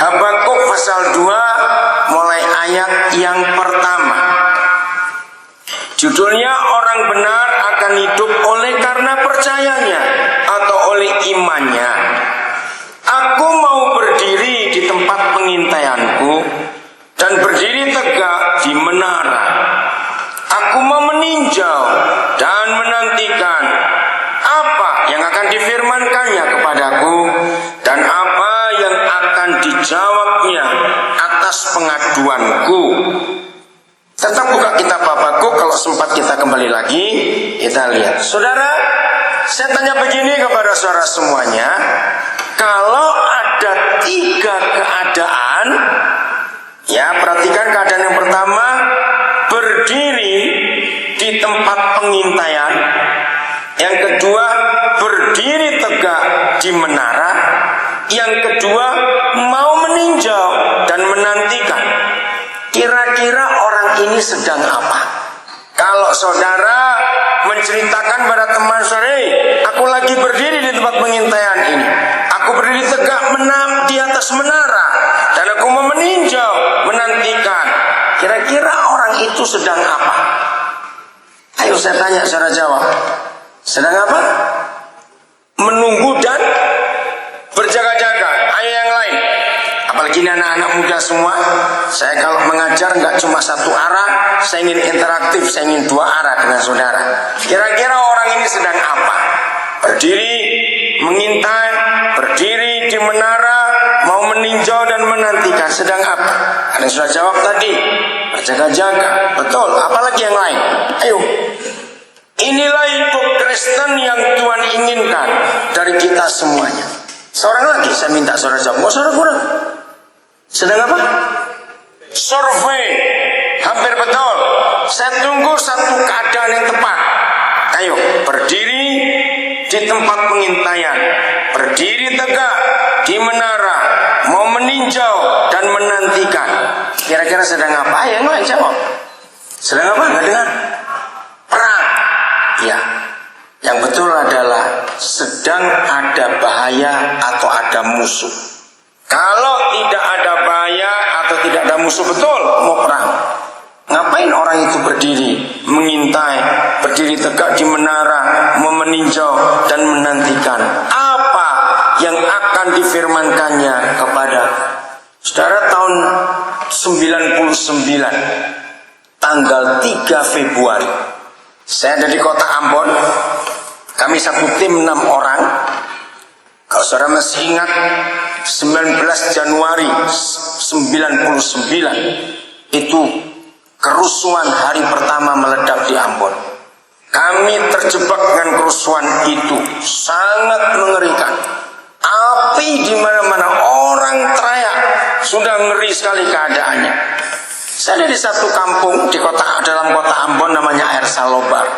Habakuk pasal 2 mulai ayat yang pertama. Judulnya orang benar akan hidup oleh karena percayanya atau oleh imannya. Aku mau berdiri di tempat pengintaianku dan berdiri tegak di menara. Aku mau meninjau dan menantikan apa yang akan difirmankannya kepadaku dan apa yang akan dijawabnya atas pengaduanku. Tetap buka kitab Habakuk, kalau sempat kita kembali lagi, kita lihat. Saudara, saya tanya begini kepada saudara semuanya, kalau ada 3 keadaan, ya perhatikan keadaan yang pertama, berdiri di tempat pengintaian. Yang kedua, berdiri tegak di menara. Yang kedua, mau meninjau dan menantikan. Kira-kira orang ini sedang apa? Kalau saudara menceritakan pada teman saudara, aku lagi berdiri di tempat pengintaian ini, aku berdiri tegak di atas menara, dan aku mau meninjau, menantikan. Kira-kira orang itu sedang apa? Ayo saya tanya, saudara jawab. Sedang apa? Menunggu dan berjaga-jaga. Ayo yang lain. Apalagi ini anak-anak muda semua. Saya kalau mengajar nggak cuma satu arah, saya ingin interaktif, saya ingin 2 arah dengan saudara. Kira-kira orang ini sedang apa? Berdiri, mengintai, berdiri di menara, mau meninjau dan menantikan. Sedang apa? Ada yang sudah jawab tadi, berjaga-jaga. Betul, apalagi yang lain? Ayo. Inilah hidup Kristen yang Tuhan inginkan dari kita semuanya. Seorang lagi saya minta saudara jawab. Nggak saudara kurang. Sedang apa? Survei. Hampir betul. Saya tunggu satu keadaan yang tepat. Ayo, berdiri di tempat pengintaian, berdiri tegak di menara, mau meninjau dan menantikan. Kira-kira sedang apa? Ayo yang lain jawab. Sedang apa? Nggak dengar? Perang. Ya. Yang betul adalah sedang ada bahaya atau ada musuh. Kalau tidak ada bahaya atau tidak ada musuh, betul mau perang. Ngapain orang itu berdiri, mengintai, berdiri tegak di menara, mau meninjau dan menantikan apa yang akan difirmankannya kepada saudara. Tahun 99, tanggal 3 Februari, saya ada di kota Ambon. Kami satu tim 6 orang. Kalau saudara masih ingat, 19 Januari 99 itu kerusuhan hari pertama meledak di Ambon. Kami terjebak dengan kerusuhan itu, sangat mengerikan. Api di mana-mana, orang teriak, sudah ngeri sekali keadaannya. Saya ada di satu kampung dalam kota Ambon namanya Air Salobar.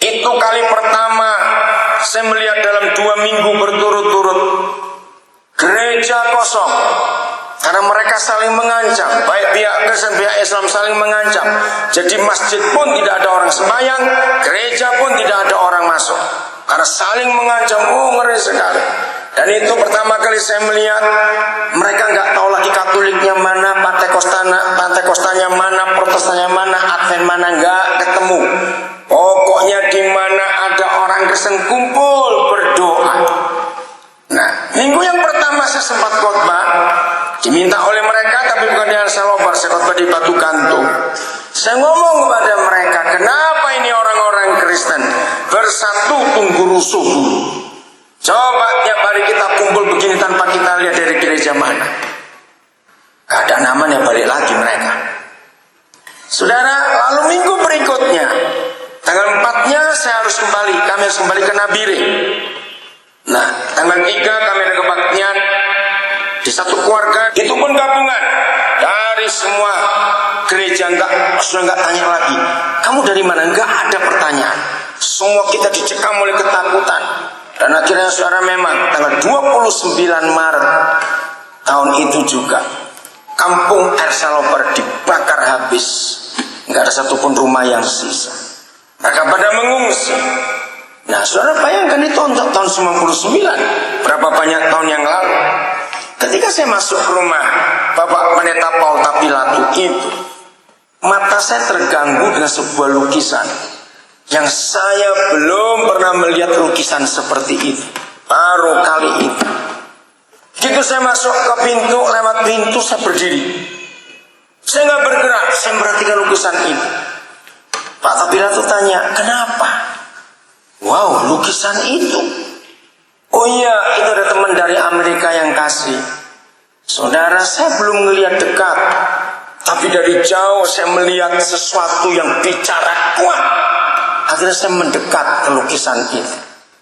Itu kali pertama saya melihat dalam 2 minggu berturut-turut gereja kosong. Karena mereka saling mengancam, baik pihak Kristen, pihak Islam saling mengancam. Jadi masjid pun tidak ada orang sembahyang, gereja pun tidak ada orang masuk. Karena saling mengancam, ngeri sekali. Dan itu pertama kali saya melihat, mereka nggak tahu lagi Katoliknya mana, Pantekostanya mana, Protestannya mana, Advent mana, nggak ketemu. Pokoknya di mana ada orang Kristen kumpul berdoa. Nah, minggu yang pertama saya sempat khotbah, diminta oleh mereka, tapi bukan di Air Salobar, saya khotbah di Batu Gantung. Saya ngomong kepada mereka, kenapa ini orang-orang Kristen bersatu tunggu rusuh dulu? Coba tiap hari kita kumpul begini tanpa kita lihat dari gereja mana. Gak ada namanya, balik lagi mereka. Saudara, lalu minggu berikutnya, tanggal 4-nya kami harus kembali ke Nabire. Nah, tanggal 3 kami ada kebaktian di satu keluarga, itu pun gabungan dari semua gereja. Sudah nggak tanya lagi, kamu dari mana? Nggak ada pertanyaan. Semua kita dicekam oleh ketakutan. Dan akhirnya saudara, memang tanggal 29 Maret tahun itu juga kampung Air Salobar dibakar habis. Nggak ada satupun rumah yang sisa. Mereka pada mengungsi. Nah, saudara bayangkan itu tahun 99, berapa banyak tahun yang lalu. Ketika saya masuk ke rumah Bapak Pendeta Paul Tapilatu itu, mata saya terganggu dengan sebuah lukisan yang saya belum pernah melihat lukisan seperti itu. Baru kali itu. Begitu saya masuk ke pintu, lewat pintu saya berdiri. Saya nggak bergerak, saya memperhatikan lukisan itu. Pak Tapilatu tanya, kenapa? Wow, lukisan itu. Oh iya, itu ada teman dari Amerika yang kasih. Saudara, saya belum melihat dekat, tapi dari jauh saya melihat sesuatu yang bicara kuat. Akhirnya saya mendekat ke lukisan itu.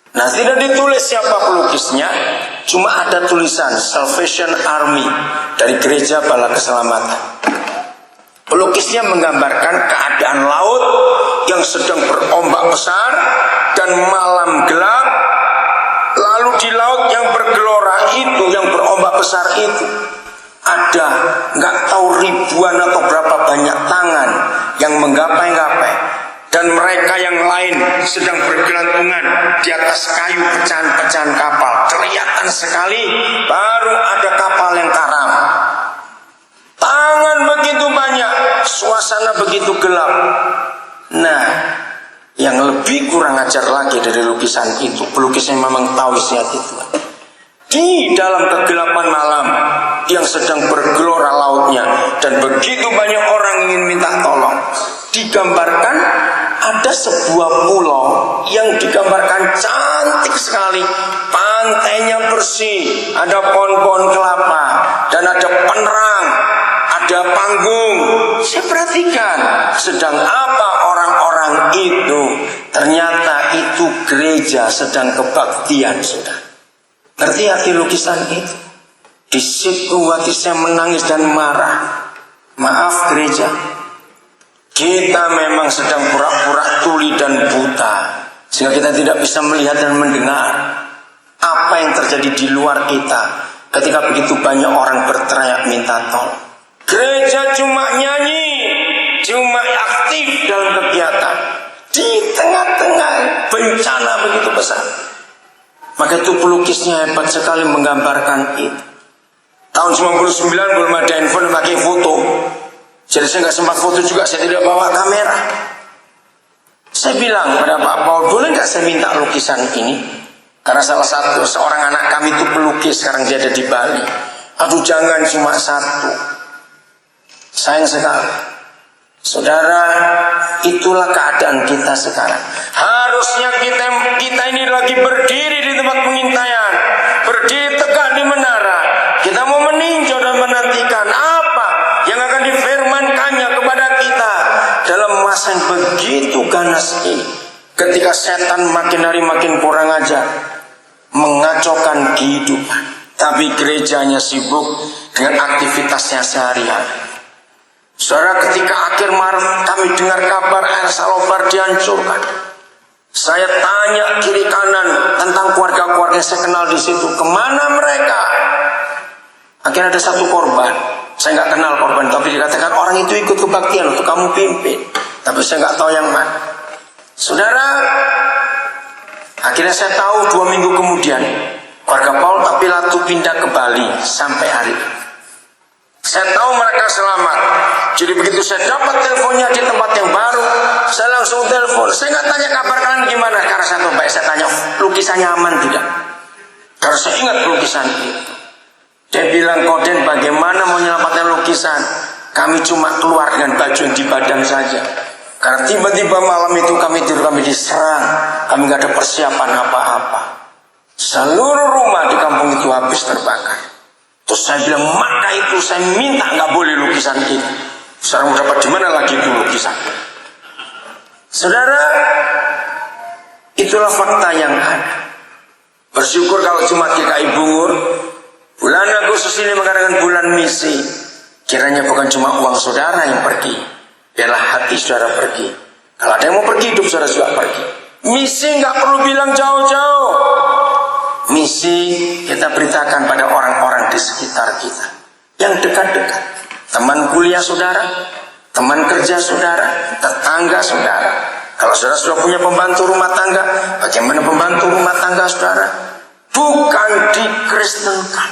Nah, tidak ditulis siapa pelukisnya, cuma ada tulisan Salvation Army dari Gereja Bala Keselamatan. Pelukisnya menggambarkan keadaan laut yang sedang berombak besar dan malam gelap. Lalu di laut yang bergelora itu, yang berombak besar itu, ada nggak tahu ribuan atau berapa banyak tangan yang menggapai-gapai, dan mereka yang lain sedang bergelantungan di atas kayu pecahan-pecahan kapal. Kelihatan sekali, baru ada kapal yang karam. Tangan begitu banyak, suasana begitu gelap. Nah, yang lebih kurang ajar lagi dari lukisan itu, pelukisnya memang tahu isinya itu. Di dalam kegelapan malam yang sedang bergelora lautnya, dan begitu banyak orang ingin minta tolong, digambarkan ada sebuah pulau yang digambarkan cantik sekali. Pantainya bersih, ada pohon-pohon kelapa, dan ada penerang, ada panggung. Saya perhatikan sedang apa orang-orang itu. Ternyata itu gereja sedang kebaktian, sudah. Ngerti arti lukisan itu? Di situ hati saya menangis dan marah. Maaf gereja, kita memang sedang pura-pura tuli dan buta, sehingga kita tidak bisa melihat dan mendengar apa yang terjadi di luar kita ketika begitu banyak orang berteriak minta tolong. Gereja cuma nyanyi, cuma aktif dalam kegiatan di tengah-tengah bencana begitu besar. Maka itu pelukisnya hebat sekali menggambarkan itu. Tahun 99 belum ada handphone pakai foto, jadi saya nggak sempat foto juga, saya tidak bawa kamera. Saya bilang pada Pak Paul, boleh nggak saya minta lukisan ini? Karena seorang anak kami itu pelukis, sekarang dia ada di Bali. Aduh, jangan cuma satu. Sayang sekali. Saudara, itulah keadaan kita sekarang. Harusnya kita ini lagi berdiri di tempat pengintaian, berdiri tegak di menara. Kita mau meninjau dan menantikan apa yang akan difirmankannya kepada kita dalam masa yang begitu ganas ini. Ketika setan makin hari makin kurang ajar, mengacaukan kehidupan, tapi gerejanya sibuk dengan aktivitasnya sehari-hari. Saudara, ketika akhir Maret kami dengar kabar El Salvador dihancurkan, saya tanya kiri kanan tentang keluarga-keluarga saya kenal di situ, kemana mereka? Akhirnya ada satu korban, saya nggak kenal korban, tapi dikatakan orang itu ikut kebaktian untuk kamu pimpin, tapi saya nggak tahu yang mana. Saudara, akhirnya saya tahu 2 minggu kemudian keluarga Paul Tapilatu pindah ke Bali sampai hari ini. Saya tahu mereka selamat. Jadi begitu saya dapat teleponnya di tempat yang baru, saya langsung telepon. Saya nggak tanya kabar kalian gimana, karena saya tahu baik. Saya tanya lukisannya aman tidak, karena saya ingat lukisan itu. Dia bilang, Koden, bagaimana mau menyelamatkan lukisan? Kami cuma keluar dengan baju yang di badan saja, karena tiba-tiba malam itu kami tidur, kami diserang, kami nggak ada persiapan apa-apa. Seluruh rumah di kampung itu habis terbakar. Terus saya bilang, maka itu saya minta nggak boleh lukisan itu. Sekarang mau dapat di mana lagi itu lukisan? Saudara, itulah fakta yang ada. Bersyukur kalau cuma DKI Bungur, bulan Agustus ini mengadakan bulan misi. Kiranya bukan cuma uang saudara yang pergi, biarlah hati saudara pergi. Kalau ada yang mau pergi, hidup saudara juga pergi. Misi nggak perlu bilang jauh-jauh. Misi kita beritakan pada orang-orang di sekitar kita, yang dekat-dekat. Teman kuliah saudara, teman kerja saudara, tetangga saudara. Kalau saudara sudah punya pembantu rumah tangga, bagaimana pembantu rumah tangga saudara? Bukan dikristenkan,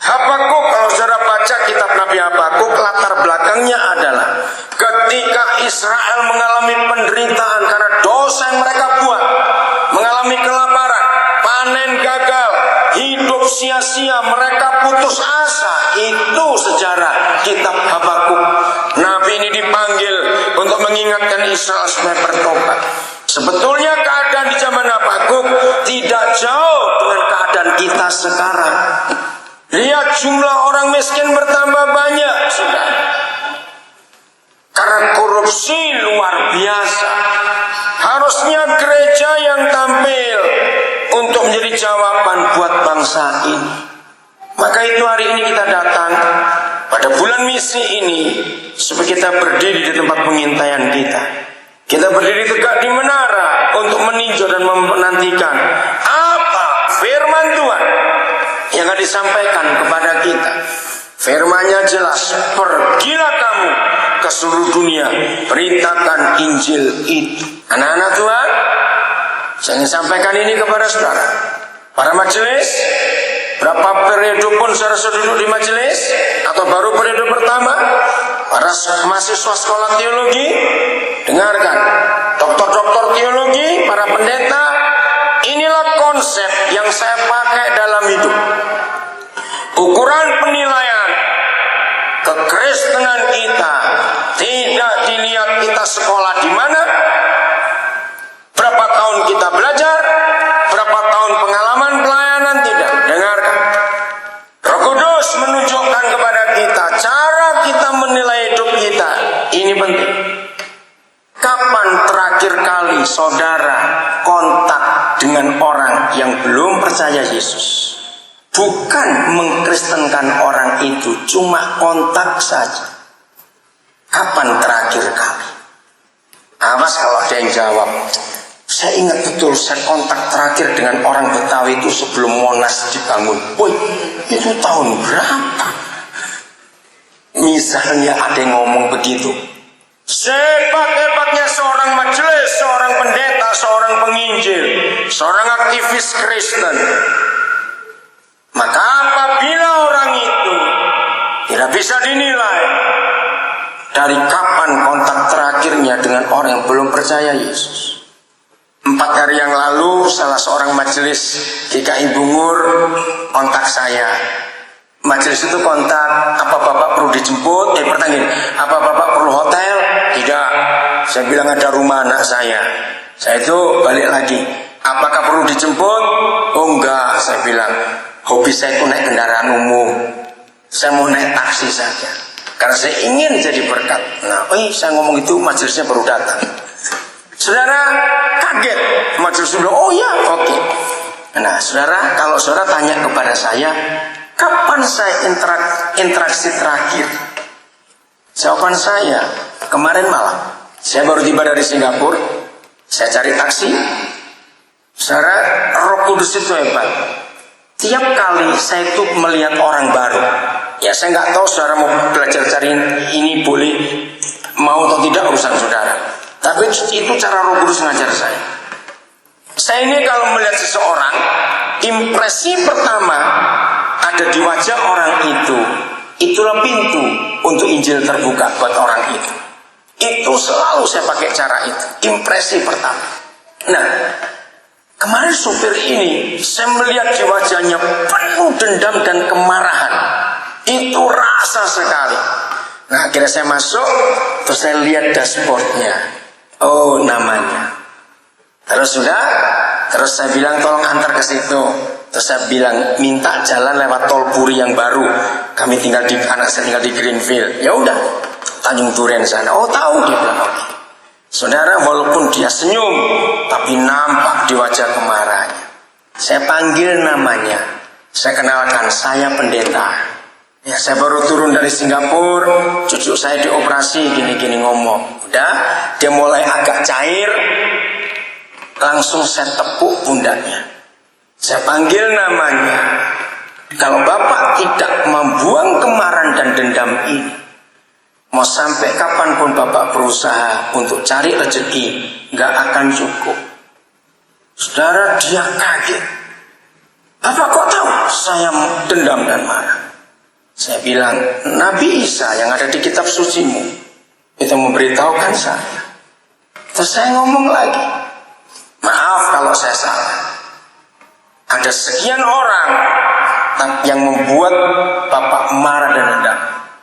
Habakuk, kalau saudara baca kitab Nabi Habakuk, latar belakangnya adalah ketika Israel mengalami penderitaan karena dosa yang mereka buat, mengalami kelaparan, panen gagal, hidup sia-sia, mereka putus asa. Itu sejarah kitab Habakuk. Nabi ini dipanggil untuk mengingatkan Israel supaya bertobat. Sebetulnya keadaan di zaman Habakuk tidak jauh dengan keadaan kita sekarang. Lihat jumlah orang miskin bertambah banyak, sudah. Karena korupsi luar biasa. Harusnya gereja yang tampil untuk menjadi jawaban buat bangsa ini. Maka itu hari ini kita datang pada bulan misi ini supaya kita berdiri di tempat pengintaian kita. Kita berdiri tegak di menara untuk meninjau dan menantikan apa firman Tuhan yang akan disampaikan kepada kita. Firman-Nya jelas, pergilah kamu ke seluruh dunia, beritakan Injil itu. Anak-anak Tuhan, saya ingin sampaikan ini kepada saudara. Para majelis, berapa periode pun saudara sudah duduk di majelis, atau baru periode pertama, para mahasiswa sekolah teologi, dengarkan, doktor-doktor teologi, para pendeta, inilah konsep yang saya pakai dalam hidup. Ukuran penilaian kekristenan kita tidak dilihat kita sekolah di mana, berapa tahun kita belajar, berapa tahun pengalaman pelayanan, tidak. Dengarkan, Roh Kudus menunjukkan kepada kita cara kita menilai hidup kita. Ini penting. Kapan terakhir kali saudara kontak dengan orang yang belum percaya Yesus? Bukan mengkristenkan orang itu, cuma kontak saja. Kapan terakhir kali? Awas kalau ada yang jawab, saya ingat betul saya kontak terakhir dengan orang Betawi itu sebelum Monas dibangun. Woi, itu tahun berapa? Misalnya ada yang ngomong begitu. Sehebat-hebatnya seorang majelis, seorang pendeta, seorang penginjil, seorang aktivis Kristen, maka apabila orang itu tidak bisa dinilai dari kapan kontak terakhirnya dengan orang yang belum percaya Yesus. 4 hari yang lalu salah seorang majelis GKI Bungur kontak saya. Majelis itu kontak, apa Bapak perlu dijemput? Pertanyaan, apa Bapak perlu hotel? Tidak. Saya bilang ada rumah anak saya. Saya itu balik lagi, apakah perlu dijemput? Oh enggak, saya bilang. Hobi saya itu naik kendaraan umum. Saya mau naik taksi saja, karena saya ingin jadi berkat. Nah, saya ngomong itu majelisnya baru datang. Saudara kaget, majelis bilang, oh ya, oke. Nah, saudara, kalau saudara tanya kepada saya, kapan saya interaksi terakhir? Jawaban saya, kemarin malam. Saya baru tiba dari Singapura. Saya cari taksi. Saudara, Roh Kudus itu hebat. Tiap kali saya itu melihat orang baru, ya saya nggak tahu saudara mau belajar cari ini boleh, mau atau tidak urusan saudara. Tapi itu cara Roh Kudus ngajar saya. Saya ini kalau melihat seseorang, impresi pertama ada di wajah orang itu, itulah pintu untuk Injil terbuka buat orang itu. Itu selalu saya pakai cara itu, impresi pertama. Nah, kemarin supir ini, saya melihat di wajahnya penuh dendam dan kemarahan. Itu rasa sekali. Nah, akhirnya saya masuk, terus saya lihat dashboardnya. Oh, namanya. Terus saya bilang tolong antar ke situ. Terus saya bilang minta jalan lewat tol Puri yang baru. Anak saya tinggal di Greenfield. Ya udah, Tanjung Duren sana. Oh tahu, dia bilang oke. Saudara, walaupun dia senyum, tapi nampak di wajah kemarahannya. Saya panggil namanya, saya kenalkan, saya pendeta. Ya, saya baru turun dari Singapura, cucu saya dioperasi, gini-gini ngomong. Udah, dia mulai agak cair, langsung saya tepuk pundaknya. Saya panggil namanya. Kalau Bapak tidak membuang kemarahan dan dendam ini, mau sampai kapanpun Bapak berusaha untuk cari rezeki, nggak akan cukup. Saudara, dia kaget. Bapak kok tahu saya dendam dan marah? Saya bilang, Nabi Isa yang ada di kitab sucimu itu memberitahukan saya. Terus saya ngomong lagi, maaf kalau saya salah. Ada sekian orang yang membuat Bapak marah dan dendam.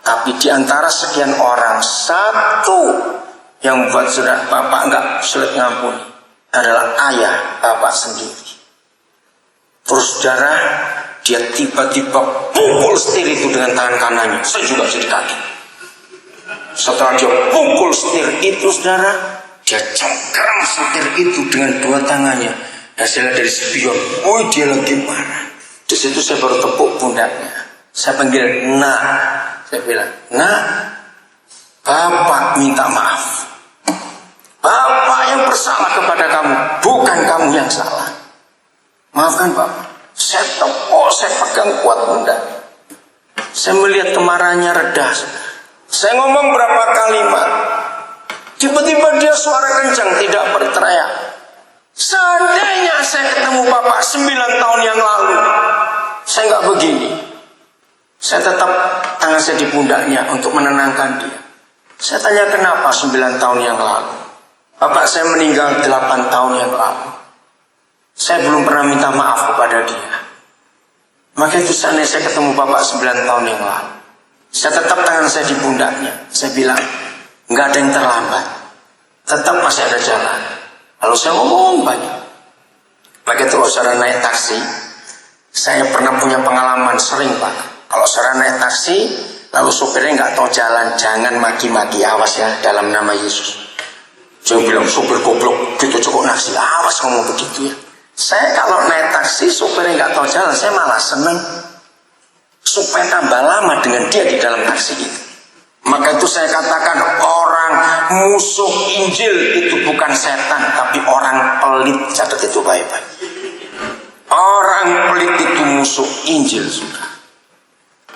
Tapi di antara sekian orang, satu yang membuat saudara Bapak enggak sulit ngampuni adalah ayah Bapak sendiri. Terus saudara, dia tiba-tiba pukul setir itu dengan tangan kanannya. Saya juga jadi kaget. Setelah dia pukul setir itu saudara, dia cengkeram setir itu dengan dua tangannya. Dan saya lihat dari spion, oh dia lagi marah. Di situ saya baru tepuk pundaknya. Saya panggil, Nak. Saya bilang, Nak, Bapak minta maaf. Bapak yang bersalah kepada kamu, bukan kamu yang salah. Maafkan Bapak. Saya tepuk, saya pegang kuat pundak. Saya melihat kemarahannya reda. Saya ngomong berapa kalimat. Tiba-tiba dia suara kencang, tidak berteriak. Seandainya saya ketemu Bapak 9 tahun yang lalu, saya nggak begini. Saya tetap tangan saya di pundaknya untuk menenangkan dia. Saya tanya kenapa 9 tahun yang lalu. Bapak saya meninggal 8 tahun yang lalu. Saya belum pernah minta maaf kepada dia. Maka itu seandainya saya ketemu Bapak 9 tahun yang lalu, saya tetap tangan saya di pundaknya. Saya bilang, nggak ada yang terlambat. Tetap masih ada jalan. Lalu saya ngomong banyak. Maka itu kalau saudara naik taksi, saya pernah punya pengalaman sering Pak. Kalau saudara naik taksi, lalu sopirnya nggak tahu jalan, jangan maki-maki, awas ya dalam nama Yesus. Jangan bilang sopir goblok, gitu cukup nasi, awas ngomong begitu ya. Saya kalau naik taksi, sopirnya nggak tahu jalan, saya malah seneng supaya tambah lama dengan dia di dalam taksi itu. Maka itu saya katakan orang musuh Injil itu bukan setan, tapi orang pelit. Catat itu baik-baik. Orang pelit itu musuh Injil sudah.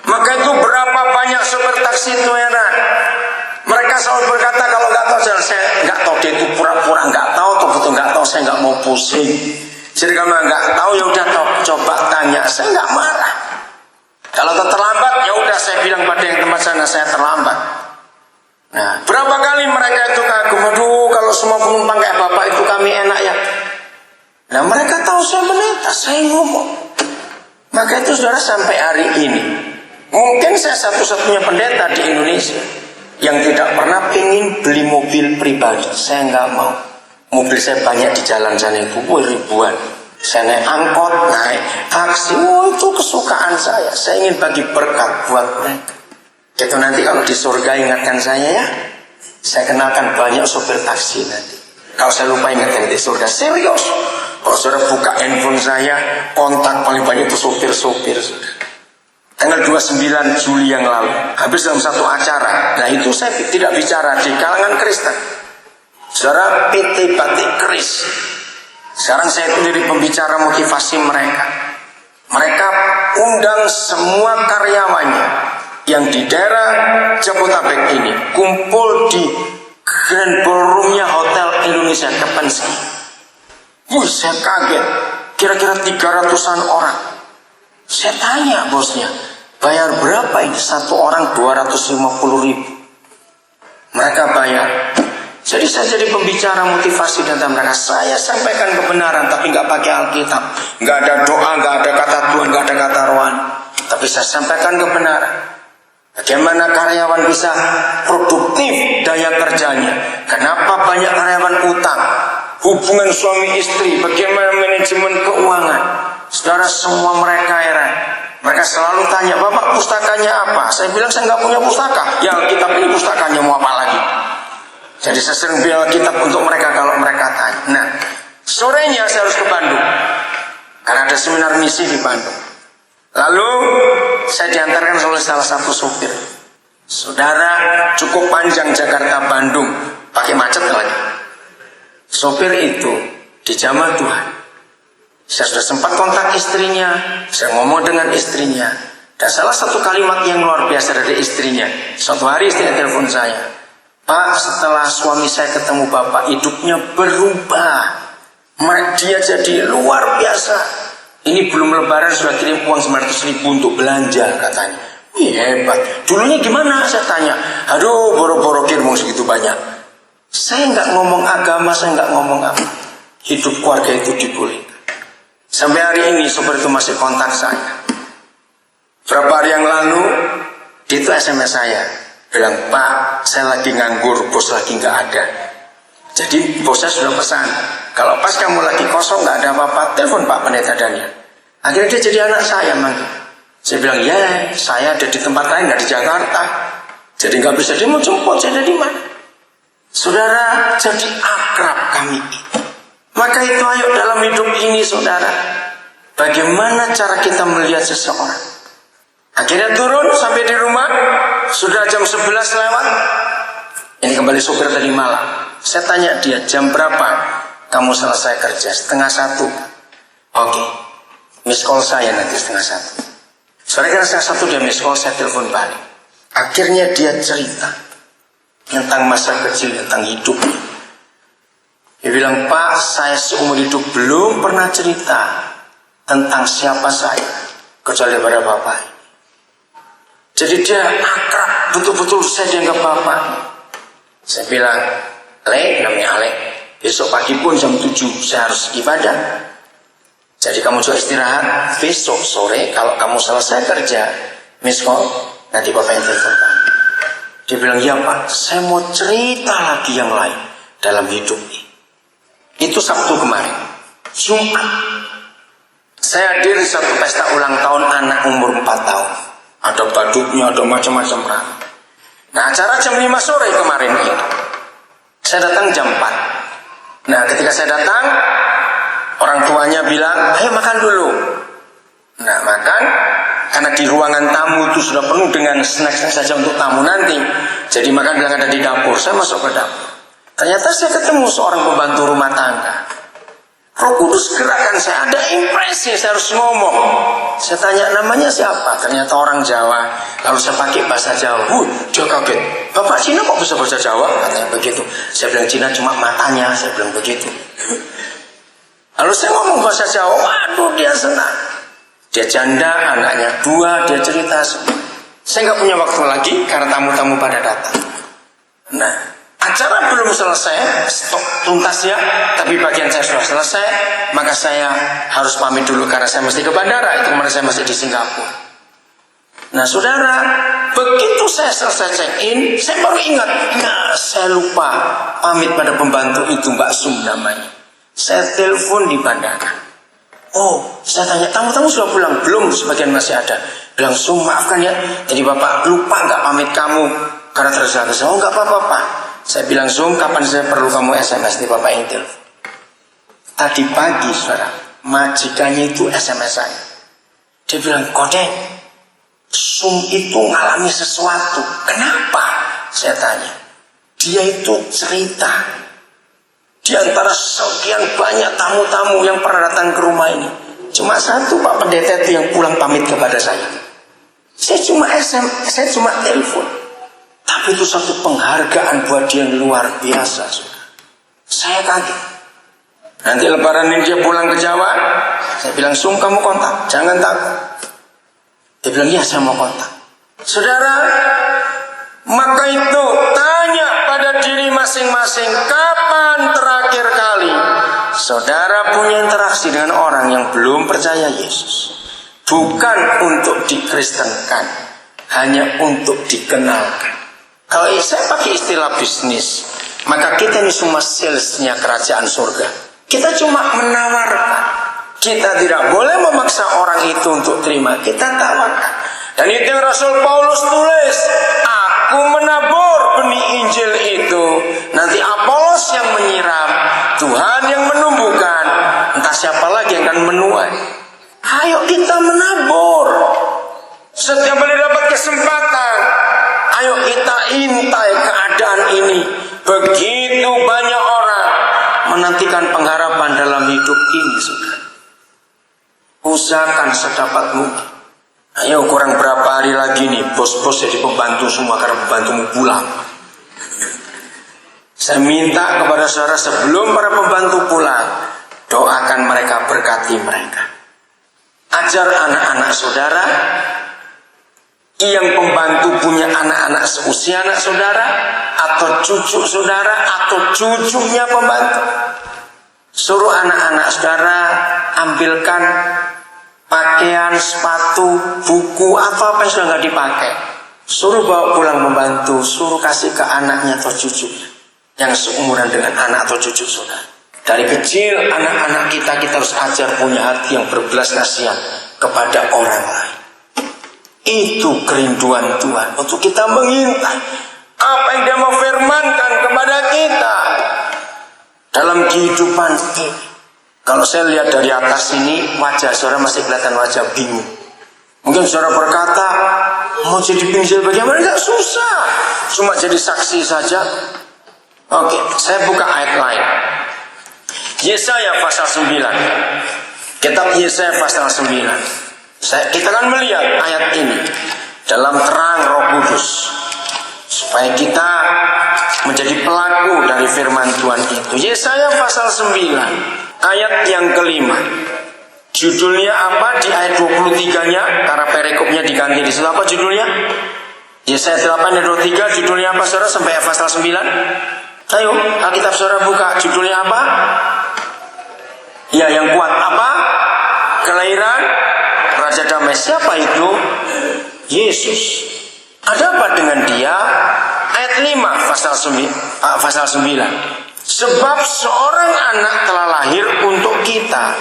Maka itu berapa banyak sopir taksi itu heran. Mereka selalu berkata kalau nggak tahu jalan, saya nggak tahu, dia itu pura-pura nggak tahu atau betul nggak tahu, saya nggak mau pusing. Jadi kalau nggak tahu ya udah coba tanya, saya nggak marah. Kalau terlambat ya udah saya bilang pada yang tempat sana saya terlambat. Nah, berapa kali mereka itu kagum, aduh kalau semua penumpang kayak Bapak itu kami enak ya. Nah mereka tahu saya melintas, saya ngomong. Maka itu saudara sampai hari ini, mungkin saya satu-satunya pendeta di Indonesia yang tidak pernah ingin beli mobil pribadi. Saya nggak mau. Mobil saya banyak di jalan sana itu ribuan. Saya naik angkot, naik taksi, itu kesukaan saya. Saya ingin bagi berkat buat mereka. Gitu nanti kalau di surga ingatkan saya ya. Saya kenalkan banyak sopir taksi nanti. Kalau saya lupa ingatkan di surga, serius. Kalau saudara buka handphone saya, kontak paling banyak itu sopir-sopir. Tanggal 29 Juli yang lalu, habis dalam satu acara. Nah itu saya tidak bicara di kalangan Kristen. Saudara, PT Batik Keris. Sekarang saya itu jadi pembicara motivasi mereka. Mereka undang semua karyawannya yang di daerah Jabodetabek ini kumpul di Grand Ballroom-nya Hotel Indonesia Kepensky. Saya kaget. Kira-kira 300-an orang. Saya tanya bosnya, bayar berapa ini? Satu orang 250.000. Mereka bayar. Jadi saya jadi pembicara motivasi dan mereka. Saya sampaikan kebenaran tapi nggak pakai Alkitab, nggak ada doa, nggak ada kata Tuhan, nggak ada kata rohani. Tapi saya sampaikan kebenaran. Bagaimana karyawan bisa produktif daya kerjanya? Kenapa banyak karyawan utang? Hubungan suami istri, bagaimana manajemen keuangan? Saudara semua mereka heran. Mereka selalu tanya, Bapak pustakanya apa? Saya bilang saya nggak punya pustaka. Ya Alkitab ini pustakanya mau apa lagi? Jadi saya sering beli Alkitab untuk mereka kalau mereka tanya. Nah, sorenya saya harus ke Bandung karena ada seminar misi di Bandung. Lalu saya diantarkan oleh salah satu sopir. Saudara, cukup panjang Jakarta-Bandung, pakai macet lagi. Sopir itu di jamaah Tuhan. Saya sudah sempat kontak istrinya, saya ngomong dengan istrinya. Dan salah satu kalimat yang luar biasa dari istrinya. Suatu hari istrinya telepon saya, Pak, setelah suami saya ketemu Bapak, hidupnya berubah. Dia jadi luar biasa. Ini belum lebaran sudah kirim uang 900.000 untuk belanja katanya. Hebat. Dulunya gimana? Saya tanya. Aduh, boro-boro kirmung segitu banyak. Saya nggak ngomong agama, saya nggak ngomong apa. Hidup keluarga itu dibolehkan. Sampai hari ini sopir itu masih kontak saya. Berapa hari yang lalu, dia itu SMS saya. Bilang, Pak, saya lagi nganggur, bos lagi nggak ada. Jadi bosnya sudah pesan, kalau pas kamu lagi kosong nggak ada apa-apa, telepon Pak Pendeta Daniel. Akhirnya dia jadi anak saya manggil. Saya bilang, ya, saya ada di tempat lain, nggak di Jakarta. Jadi nggak bisa dia mau jemput, saya ada di mana? Saudara, jadi akrab kami. Maka itu ayo dalam hidup ini, saudara, bagaimana cara kita melihat seseorang? Akhirnya turun sampai di rumah, sudah jam 11 lewat. Ini kembali sopir tadi malam. Saya tanya dia, jam berapa kamu selesai kerja? 12:30. Oke, miss call saya nanti 12:30. Sore kan 12:30 dia miss call, saya telepon balik. Akhirnya dia cerita tentang masa kecil, tentang hidupnya. Dia bilang, Pak, saya seumur hidup belum pernah cerita tentang siapa saya, kecuali pada Bapak. Jadi dia akrab, betul-betul saya dianggap Bapak. Saya bilang, Ale, namanya Ale, besok pagi pun jam 7 saya harus ibadah. Jadi kamu juga istirahat. Besok sore kalau kamu selesai kerja, miss call, nanti Bapak yang telepon kamu. Dia bilang, ya Pak, saya mau cerita lagi yang lain dalam hidup ini. Itu Sabtu kemarin. Jumat, saya hadir di satu pesta ulang tahun anak umur 4 tahun. Ada badutnya, ada macam-macam ramai. Nah, acara jam 5 sore kemarin ini. Saya datang jam 4. Nah, ketika saya datang, orang tuanya bilang, ayo makan dulu. Nah, makan. Karena di ruangan tamu itu sudah penuh dengan snack-snack saja untuk tamu nanti. Jadi makan bilang ada di dapur. Saya masuk ke dapur. Ternyata saya ketemu seorang pembantu rumah tangga. Roh Kudus gerakkan saya, ada impresi, saya harus ngomong. Saya tanya namanya siapa, ternyata orang Jawa. Lalu saya pakai bahasa Jawa. Dia kaget. Bapak Cina kok bisa bahasa Jawa? Katanya begitu. Saya bilang Cina cuma matanya, saya bilang begitu. Lalu saya ngomong bahasa Jawa, waduh dia senang. Dia janda, anaknya 2, dia cerita semua. Saya nggak punya waktu lagi karena tamu-tamu pada datang. Nah, acara belum selesai, stop tuntas ya, tapi bagian saya sudah selesai, maka saya harus pamit dulu karena saya mesti ke bandara. Itu kemarin saya masih di Singapura. Nah saudara, begitu saya selesai check-in, saya baru ingat, nah saya lupa pamit pada pembantu itu, Mbak Sum namanya. Saya telepon di bandara. Oh, saya tanya, tamu-tamu sudah pulang? Belum, sebagian masih ada. Bilang, Sum maafkan ya, jadi Bapak lupa nggak pamit kamu karena tergesa-gesa. Oh nggak apa-apa Pak. Saya bilang, Zoom, kapan saya perlu kamu SMS di Bapak yang telepon? Tadi pagi, saudara, majikannya itu SMS saya. Dia bilang, Kodeng, Zoom itu ngalami sesuatu. Kenapa? Saya tanya. Dia itu cerita. Di antara sekian banyak tamu-tamu yang pernah datang ke rumah ini, cuma satu Pak Pendeta itu yang pulang pamit kepada saya. Saya cuma SMS, saya cuma telepon. Tapi itu satu penghargaan buat dia yang luar biasa. Saya kaget. Nanti lebaran ini dia pulang ke Jawa. Saya bilang, Sum kamu kontak, jangan takut. Dia bilang, ya saya mau kontak. Saudara, maka itu tanya pada diri masing-masing, kapan terakhir kali saudara punya interaksi dengan orang yang belum percaya Yesus? Bukan untuk dikristenkan, hanya untuk dikenalkan. Kalau saya pakai istilah bisnis, maka kita ini semua salesnya kerajaan surga. Kita cuma menawarkan. Kita tidak boleh memaksa orang itu untuk terima. Kita tawarkan. Dan itu yang Rasul Paulus tulis. Aku menabur benih Injil itu. Nanti Apolos yang menyiram. Tuhan yang menumbuhkan. Entah siapa lagi yang akan menuai. Ayo kita menabur. Setiap kali dapat kesempatan, ayo kita intai keadaan ini. Begitu banyak orang menantikan pengharapan dalam hidup ini, saudara. Usahakan sedapat mungkin. Ayo kurang berapa hari lagi nih, bos-bos jadi pembantu semua karena pembantumu pulang. Saya minta kepada saudara sebelum para pembantu pulang, doakan mereka, berkati mereka. Ajar anak-anak saudara yang pembantu punya anak-anak seusia anak saudara, atau cucu saudara, atau cucunya pembantu. Suruh anak-anak saudara ambilkan pakaian, sepatu, buku, apa yang sudah nggak dipakai. Suruh bawa pulang pembantu, suruh kasih ke anaknya atau cucunya yang seumuran dengan anak atau cucu saudara. Dari kecil anak-anak kita harus ajar punya hati yang berbelas kasihan kepada orang lain. Itu kerinduan Tuhan untuk kita mengintai apa yang Dia mau firmankan kepada kita dalam kehidupan ini. Kalau saya lihat dari atas ini, wajah saudara masih kelihatan wajah bingung. Mungkin saudara berkata, mau jadi penginjil bagaimana? Tidak susah, cuma jadi saksi saja. Oke, saya buka ayat lain. Yesaya pasal 9. Kitab Yesaya pasal 9. Kita akan melihat ayat ini dalam terang Roh Kudus, supaya kita menjadi pelaku dari firman Tuhan itu. Yesaya pasal 9 ayat yang kelima. Judulnya apa di ayat 23-nya? Karena perikopnya diganti di situ. Apa judulnya? Yesaya 8 ayat 23. Judulnya apa saudara sampai pasal 9? Ayo, Alkitab saudara buka. Judulnya apa? Ya, yang kuat apa? Kelahiran Raja Damai. Siapa itu? Yesus. Ada apa dengan Dia? Ayat 5 pasal 9. Sebab seorang anak telah lahir untuk kita,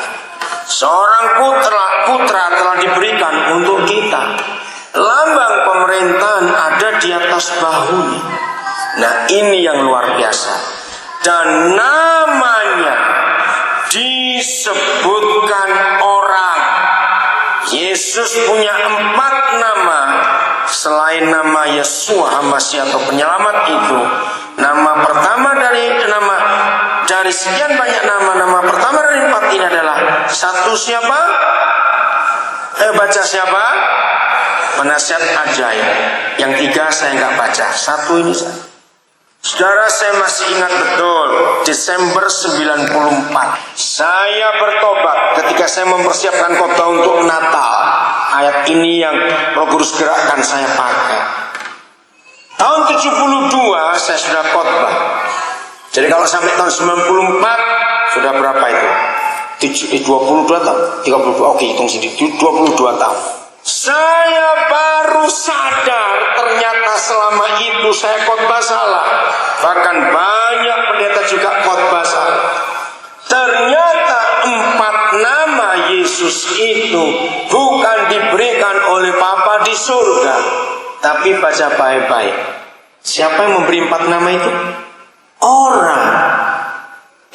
seorang putra telah diberikan untuk kita. Lambang pemerintahan ada di atas bahunya. Nah, ini yang luar biasa. Dan namanya disebutkan orang. Yesus punya 4 nama selain nama Yesua Hambasya atau penyelamat itu. Nama pertama dari sekian banyak nama pertama dari 4 ini adalah satu siapa? Baca siapa? Penasihat ajaib. Yang 3 saya nggak baca. Satu ini saja. Saudara, saya masih ingat betul Desember 94. Saya bertobat ketika saya mempersiapkan khotbah untuk Natal. Ayat ini yang Roh Kudus gerakkan saya pakai. Tahun 72 saya sudah khotbah. Jadi kalau sampai tahun 94 sudah berapa itu? 22 tahun, 32. Oke, hitung sendiri. 22 tahun. Saya baru sadar ternyata selama itu saya khotbah salah. Bahkan banyak pendeta juga khotbah salah. Ternyata 4 nama Yesus itu bukan diberikan oleh Bapa di surga, tapi baca baik-baik. Siapa yang memberi 4 nama itu? Orang.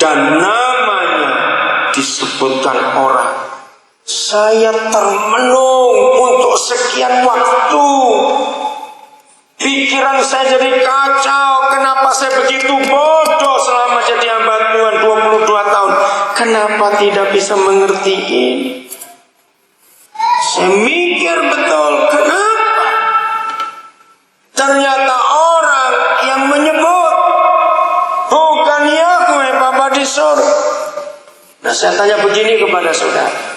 Dan namanya disebutkan orang. Saya termenung untuk sekian waktu. Pikiran saya jadi kacau. Kenapa saya begitu bodoh selama jadi hamba Tuhan 22 tahun? Kenapa tidak bisa mengerti ini? Saya mikir betul, kenapa? Ternyata orang yang menyebut bukan Yahweh Bapa di surga. Nah, saya tanya begini kepada saudara.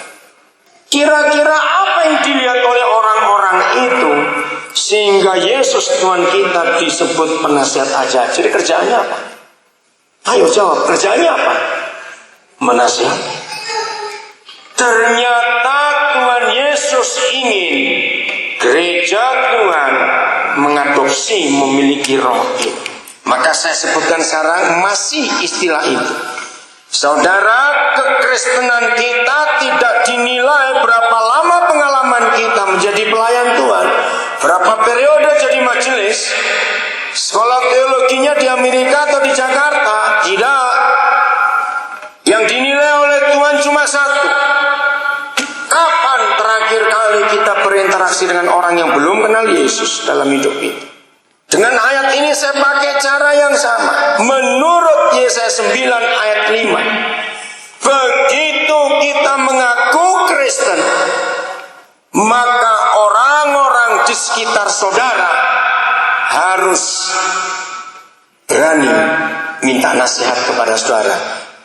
Kira-kira apa yang dilihat oleh orang-orang itu sehingga Yesus Tuhan kita disebut penasihat ajaib? Jadi kerjaannya apa? Ayo jawab, kerjaannya apa? Menasihat. Ternyata Tuhan Yesus ingin gereja Tuhan mengadopsi, memiliki roh itu. Maka saya sebutkan sekarang masih istilah itu. Saudara, kekristenan kita tidak dinilai berapa lama pengalaman kita menjadi pelayan Tuhan, berapa periode jadi majelis, sekolah teologinya di Amerika atau di Jakarta. Tidak. Yang dinilai oleh Tuhan cuma satu. Kapan terakhir kali kita berinteraksi dengan orang yang belum kenal Yesus dalam hidup itu? Dengan ayat ini saya pakai cara yang sama. Menurut Yesaya 9 ayat 5. Begitu kita mengaku Kristen, maka orang-orang di sekitar saudara harus berani minta nasihat kepada saudara.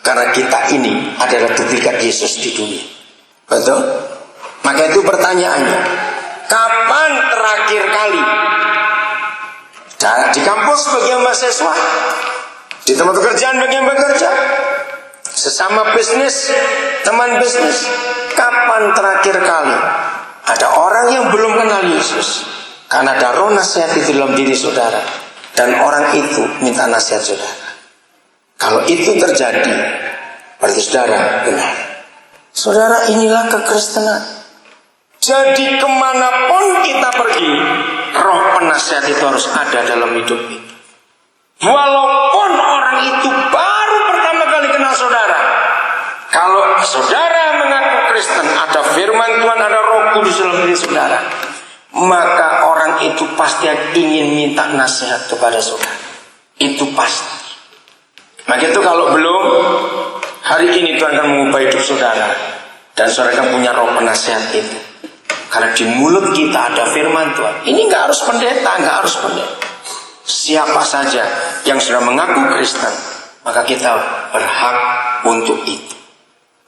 Karena kita ini adalah duplikat Yesus di dunia. Betul? Maka itu pertanyaannya. Kapan terakhir kali? Di kampus bagi yang mahasiswa, di tempat pekerjaan bagi yang bekerja, sesama bisnis, teman bisnis. Kapan terakhir kali ada orang yang belum kenal Yesus? Karena ada roh nasihat itu dalam diri saudara, dan orang itu minta nasihat saudara. Kalau itu terjadi, berarti saudara benar. Saudara, inilah kekristenan. Jadi kemanapun kita pergi, roh penasihat itu harus ada dalam hidup kita. Walaupun orang itu baru pertama kali kenal saudara, kalau saudara mengaku Kristen, ada firman Tuhan, ada Roh Kudus dalam diri saudara, maka orang itu pasti ingin minta nasihat kepada saudara. Itu pasti. Maka itu kalau belum, hari ini Tuhan akan mengubah hidup saudara, dan saudara akan punya roh penasihat itu. Karena di mulut kita ada firman Tuhan. Ini nggak harus pendeta, nggak harus pendeta. Siapa saja yang sudah mengaku Kristen, maka kita berhak untuk itu.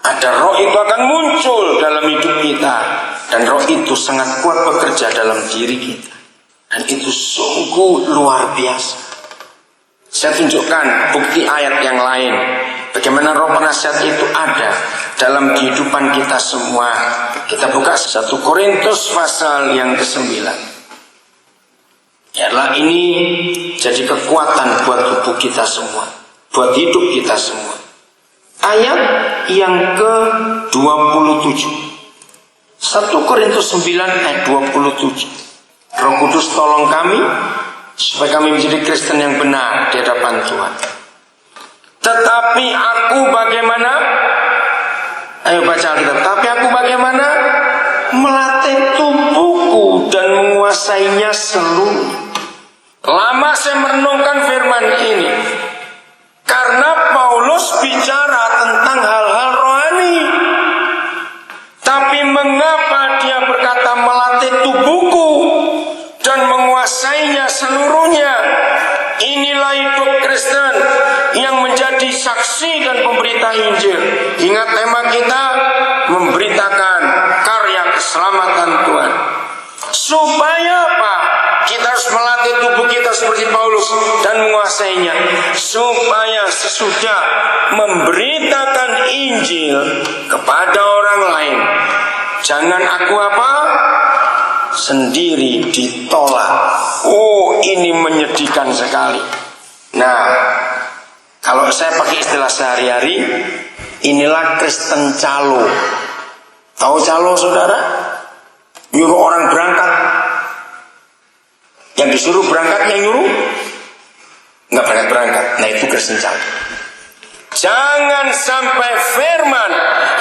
Ada roh itu akan muncul dalam hidup kita, dan roh itu sangat kuat bekerja dalam diri kita, dan itu sungguh luar biasa. Saya tunjukkan bukti ayat yang lain, bagaimana roh penasihat itu ada dalam kehidupan kita semua. Kita buka 1 Korintus pasal yang ke-9. Yalah, ini jadi kekuatan buat tubuh kita semua, buat hidup kita semua. Ayat yang ke-27, 1 Korintus 9 ayat 27. Roh Kudus tolong kami supaya kami menjadi Kristen yang benar di hadapan Tuhan. Tetapi aku bagaimana? Ayo baca Alkitab. Tapi aku bagaimana? Melatih tubuhku dan menguasainya seluruhnya. Lama saya merenungkan firman ini, karena Paulus bicara tentang hal-hal rohani. Tapi mengapa dia berkata melatih tubuhku dan menguasainya seluruhnya? Inilah hidup Kristen yang menjadi saksi dan pemberita Injil. Ingat tema kita, memberitakan karya keselamatan Tuhan. Supaya apa? Kita harus melatih tubuh kita seperti Paulus dan menguasainya, supaya sesudah memberitakan Injil kepada orang lain, jangan aku apa? Sendiri ditolak. Oh, ini menyedihkan sekali. Nah, kalau saya pakai istilah sehari-hari, inilah Kristen calo. Tahu calo, saudara? Nyuruh orang berangkat, yang disuruh berangkat, yang nyuruh nggak berangkat. Nah, itu Kristen calo. Jangan sampai firman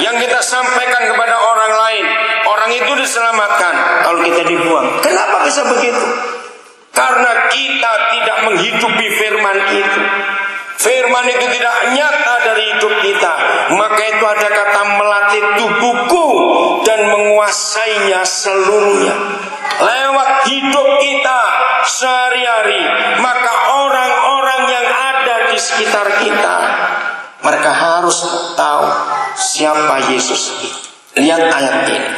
yang kita sampaikan kepada orang lain, orang itu diselamatkan, kalau kita dibuang. Kenapa bisa begitu? Karena kita tidak menghidupi firman itu. Firman itu tidak nyata dari hidup kita. Maka itu ada kata melatih tubuhku dan menguasainya seluruhnya. Lewat hidup kita sehari-hari, maka orang-orang yang ada di sekitar kita, mereka harus tahu siapa Yesus itu. Lihat ayat ini,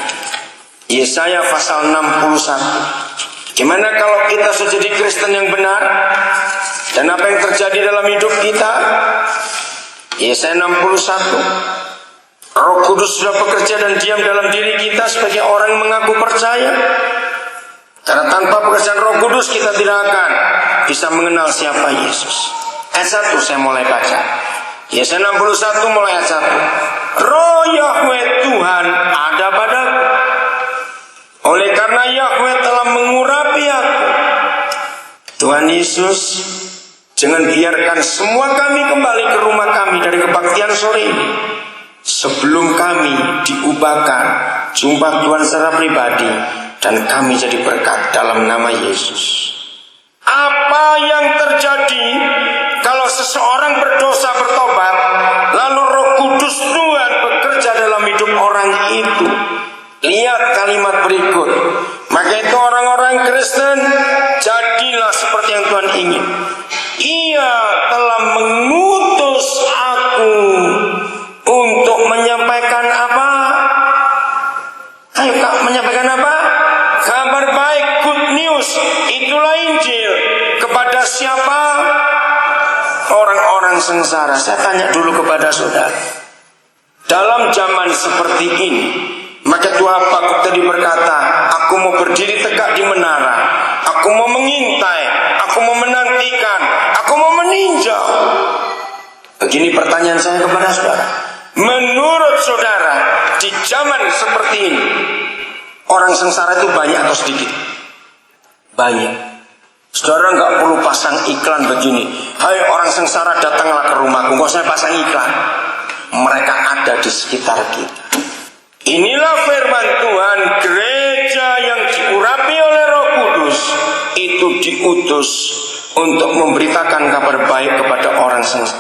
Yesaya pasal 61. Gimana kalau kita sudah jadi Kristen yang benar, dan apa yang terjadi dalam hidup kita? Yesaya 61. Roh Kudus sudah bekerja dan diam dalam diri kita sebagai orang yang mengaku percaya. Karena tanpa pekerjaan Roh Kudus kita tidak akan bisa mengenal siapa Yesus. Ayat 1 saya mulai baca. Yesaya 61 mulai ayat 1. Roh Yahweh Tuhan ada padaku, oleh karena Yahweh telah mengurapi aku. Tuhan Yesus, jangan biarkan semua kami kembali ke rumah kami dari kebaktian sore ini sebelum kami diubahkan jumpa Tuhan secara pribadi, dan kami jadi berkat dalam nama Yesus. Apa yang terjadi kalau seseorang berdosa bertobat, lalu Roh Kudus Tuhan bekerja dalam hidup orang itu? Lihat kalimat berikut. Maka itu orang-orang Kristen jadilah seperti yang Tuhan ingin. Ia telah mengutus aku untuk menyampaikan apa? Ayo Kak, menyampaikan apa? Kabar Kepada siapa? Orang-orang sengsara. Saya tanya dulu kepada saudara. Dalam zaman seperti ini, maka Tuhan Habakuk tadi berkata, aku mau berdiri tegak di menara, aku mau mengintai, aku mau menantikan, aku mau meninjau. Begini pertanyaan saya kepada saudara. Menurut saudara, di zaman seperti ini, orang sengsara itu banyak atau sedikit? Banyak. Saudara nggak perlu pasang iklan begini. Hai orang sengsara, datanglah ke rumahku. Nggak usah pasang iklan. Mereka ada di sekitar kita. Inilah firman Tuhan. Gereja yang diurapi oleh Roh Kudus itu diutus untuk memberitakan kabar baik kepada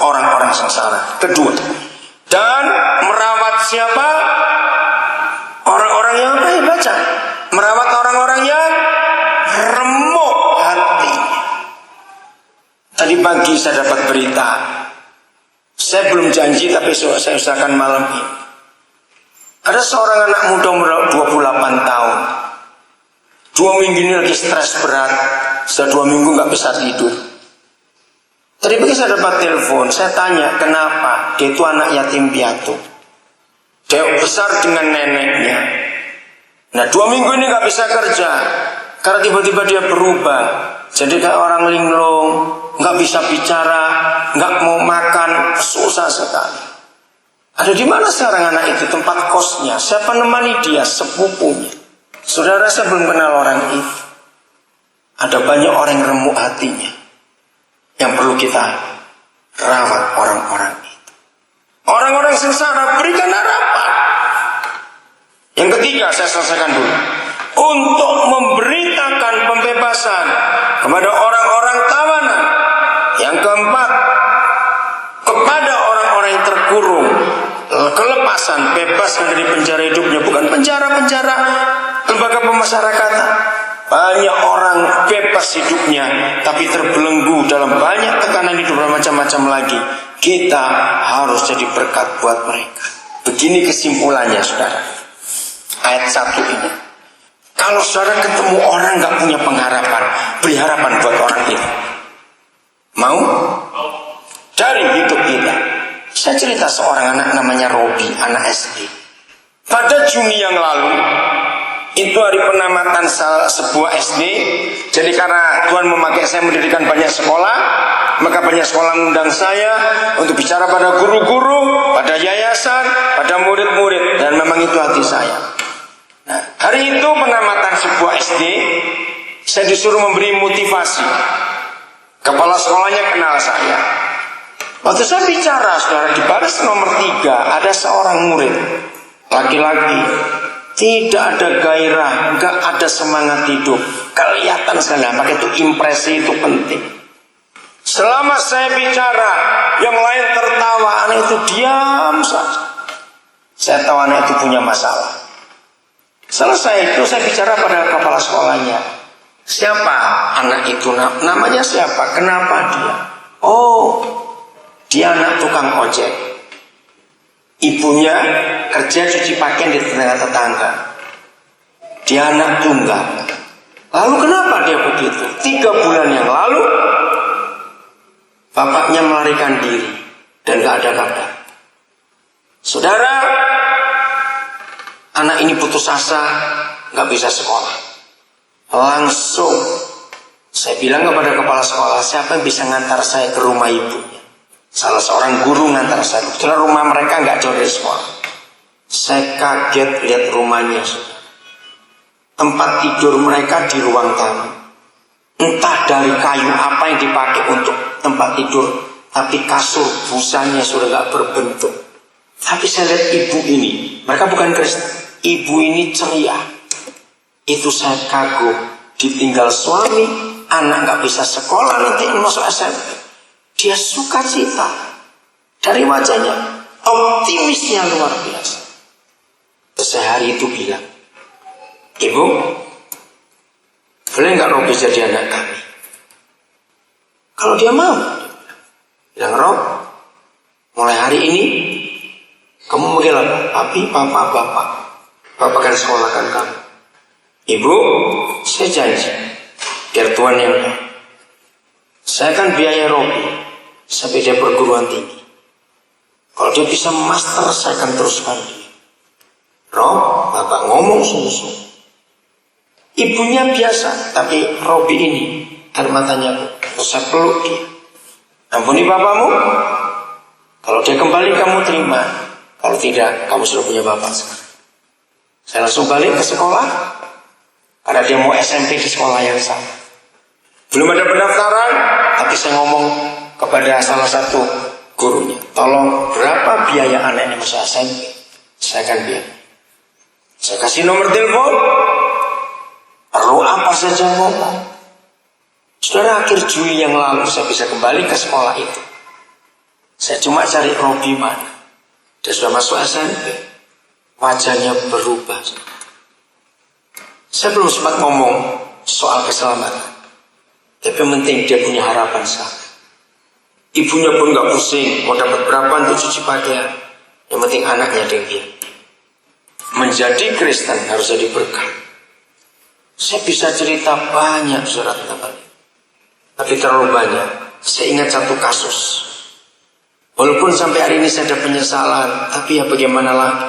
orang-orang sengsara. Kedua, dan merawat siapa? Orang-orang yang baik. Baca. Merawat orang-orang yang remuk hati. Tadi pagi saya dapat berita. Saya belum janji tapi saya usahakan malam ini. Ada seorang anak muda umur 28 tahun. 2 minggu ini lagi stres berat. Sudah 2 minggu gak bisa tidur. Tadi pagi saya dapat telepon. Saya tanya kenapa. Dia itu anak yatim piatu. Dia besar dengan neneknya. Nah 2 minggu ini gak bisa kerja. Karena tiba-tiba dia berubah. Jadi kayak orang linglung. Gak bisa bicara. Gak mau makan. Susah sekali. Ada di mana sekarang anak itu? Tempat kosnya. Siapa nemani dia? Sepupunya. Saudara, saya belum kenal orang itu. Ada banyak orang yang remuk hatinya. Yang perlu kita rawat orang-orang itu. Orang-orang sengsara, berikan harapan. Yang ketiga, saya selesaikan dulu. Untuk memberitakan pembebasan kepada orang-orang tawanan. Yang keempat, kepada orang-orang yang terkurung, kelepasan, bebas dari penjara hidupnya. Bukan penjara-penjara lembaga pemasyarakatan. Banyak orang bebas hidupnya, tapi terbelenggu dalam banyak tekanan hidup dan macam-macam lagi. Kita harus jadi berkat buat mereka. Begini kesimpulannya, saudara. Ayat 1 ini. Kalau saudara ketemu orang gak punya pengharapan, beri harapan buat orang itu. Mau? Dari hidup kita. Saya cerita seorang anak namanya Robi, anak SD. Pada Juni yang lalu, itu hari penamatan sebuah SD. Jadi karena Tuhan memakai saya mendirikan banyak sekolah, maka banyak sekolah mengundang saya untuk bicara pada guru-guru, pada yayasan, pada murid-murid. Dan memang itu hati saya. Nah, hari itu penamatan sebuah SD, saya disuruh memberi motivasi. Kepala sekolahnya kenal saya. Waktu saya bicara, saudara, di baris nomor 3 ada seorang murid laki-laki, tidak ada gairah, nggak ada semangat hidup, kelihatan sekali. Pakai itu impresi itu penting. Selama saya bicara, yang lain tertawa, anak itu diam saja. Saya tahu anak itu punya masalah. Selesai itu saya bicara pada kepala sekolahnya. Siapa anak itu? Namanya siapa? Kenapa dia? Oh, dia anak tukang ojek. Ibunya kerja cuci pakaian di tetangga-tetangga. Dia anak tunggal. Lalu kenapa dia begitu? 3 bulan yang lalu bapaknya melarikan diri dan gak ada kabar. Saudara, anak ini putus asa, gak bisa sekolah. Langsung saya bilang kepada kepala sekolah, siapa yang bisa ngantar saya ke rumah ibunya? Salah seorang guru ngantar saya. Kebetulan rumah mereka gak jauh dari sekolah. Saya kaget lihat rumahnya. Tempat tidur mereka di ruang tamu. Entah dari kayu apa yang dipakai untuk tempat tidur, tapi kasur busanya sudah gak berbentuk. Tapi saya lihat ibu ini, mereka bukan Kristen, ibu ini ceria. Itu saya kagum. Ditinggal suami, anak gak bisa sekolah, nanti masuk SMP. Dia sukacita dari wajahnya, optimisnya luar biasa. Terus saya hari itu bilang, Ibu, boleh nggak Robi jadi anak kami? Kalau dia mau, bilang, Rob, mulai hari ini kamu manggil apa? Papi, papa, bapak. Bapak akan sekolahkan kamu. Ibu, saya janji, biar Tuhan yang tahu. Saya kan biaya Robi sampai dia perguruan tinggi. Kalau dia bisa master, saya akan teruskan dia. Rob, bapak ngomong sungguh-sungguh. Ibunya biasa, tapi Robi ini air matanya terus saya peluk dia. Ampuni bapakmu. Kalau dia kembali kamu terima. Kalau tidak, kamu sudah punya bapak sekarang. Saya langsung balik ke sekolah. Karena dia mau SMP di sekolah yang sama. Belum ada pendaftaran, tapi saya ngomong kepada salah satu gurunya, tolong berapa biaya anak ini masuk SMP? Saya akan biar. Saya kasih nomor telepon. Perlu apa saja ngomong. Saudara, akhir Juli yang lalu saya bisa kembali ke sekolah itu. Saya cuma cari Robi mana. Dia sudah masuk SMP. Wajahnya berubah. Saya belum sempat ngomong soal keselamatan. Tapi yang penting dia punya harapan sana. Ibunya pun gak pusing mau dapat berapa untuk cuci pakaian. Yang penting anaknya ada yang biar. Menjadi Kristen harus jadi berkah. Saya bisa cerita banyak surat tentang ini, tapi terlalu banyak. Saya ingat satu kasus. Walaupun sampai hari ini saya ada penyesalan, tapi ya bagaimana lagi.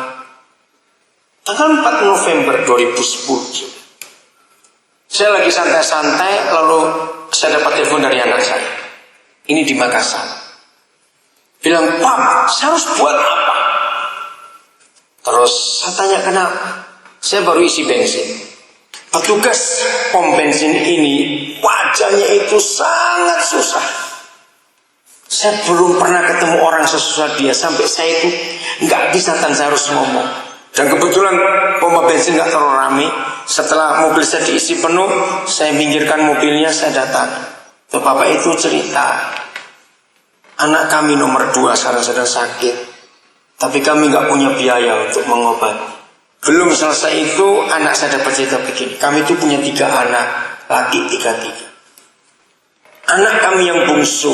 Tanggal 4 November 2010, saya lagi santai-santai, lalu saya dapat telepon dari anak saya. Ini di Makassar. Bilang, Pak, saya harus buat apa? Terus saya tanya kenapa? Saya baru isi bensin. Petugas pom bensin ini wajahnya itu sangat susah. Saya belum pernah ketemu orang sesusah dia. Sampai saya itu nggak bisa dan saya harus ngomong. Dan kebetulan pompa bensin nggak terlalu ramai. Setelah mobil saya diisi penuh, saya minggirkan mobilnya, saya datang. Tuh bapak itu cerita, anak kami nomor 2 sekarang sedang sakit, tapi kami nggak punya biaya untuk mengobati. Belum selesai itu, anak saya dapat cerita begini, kami itu punya 3 anak, laki 3. Anak kami yang bungsu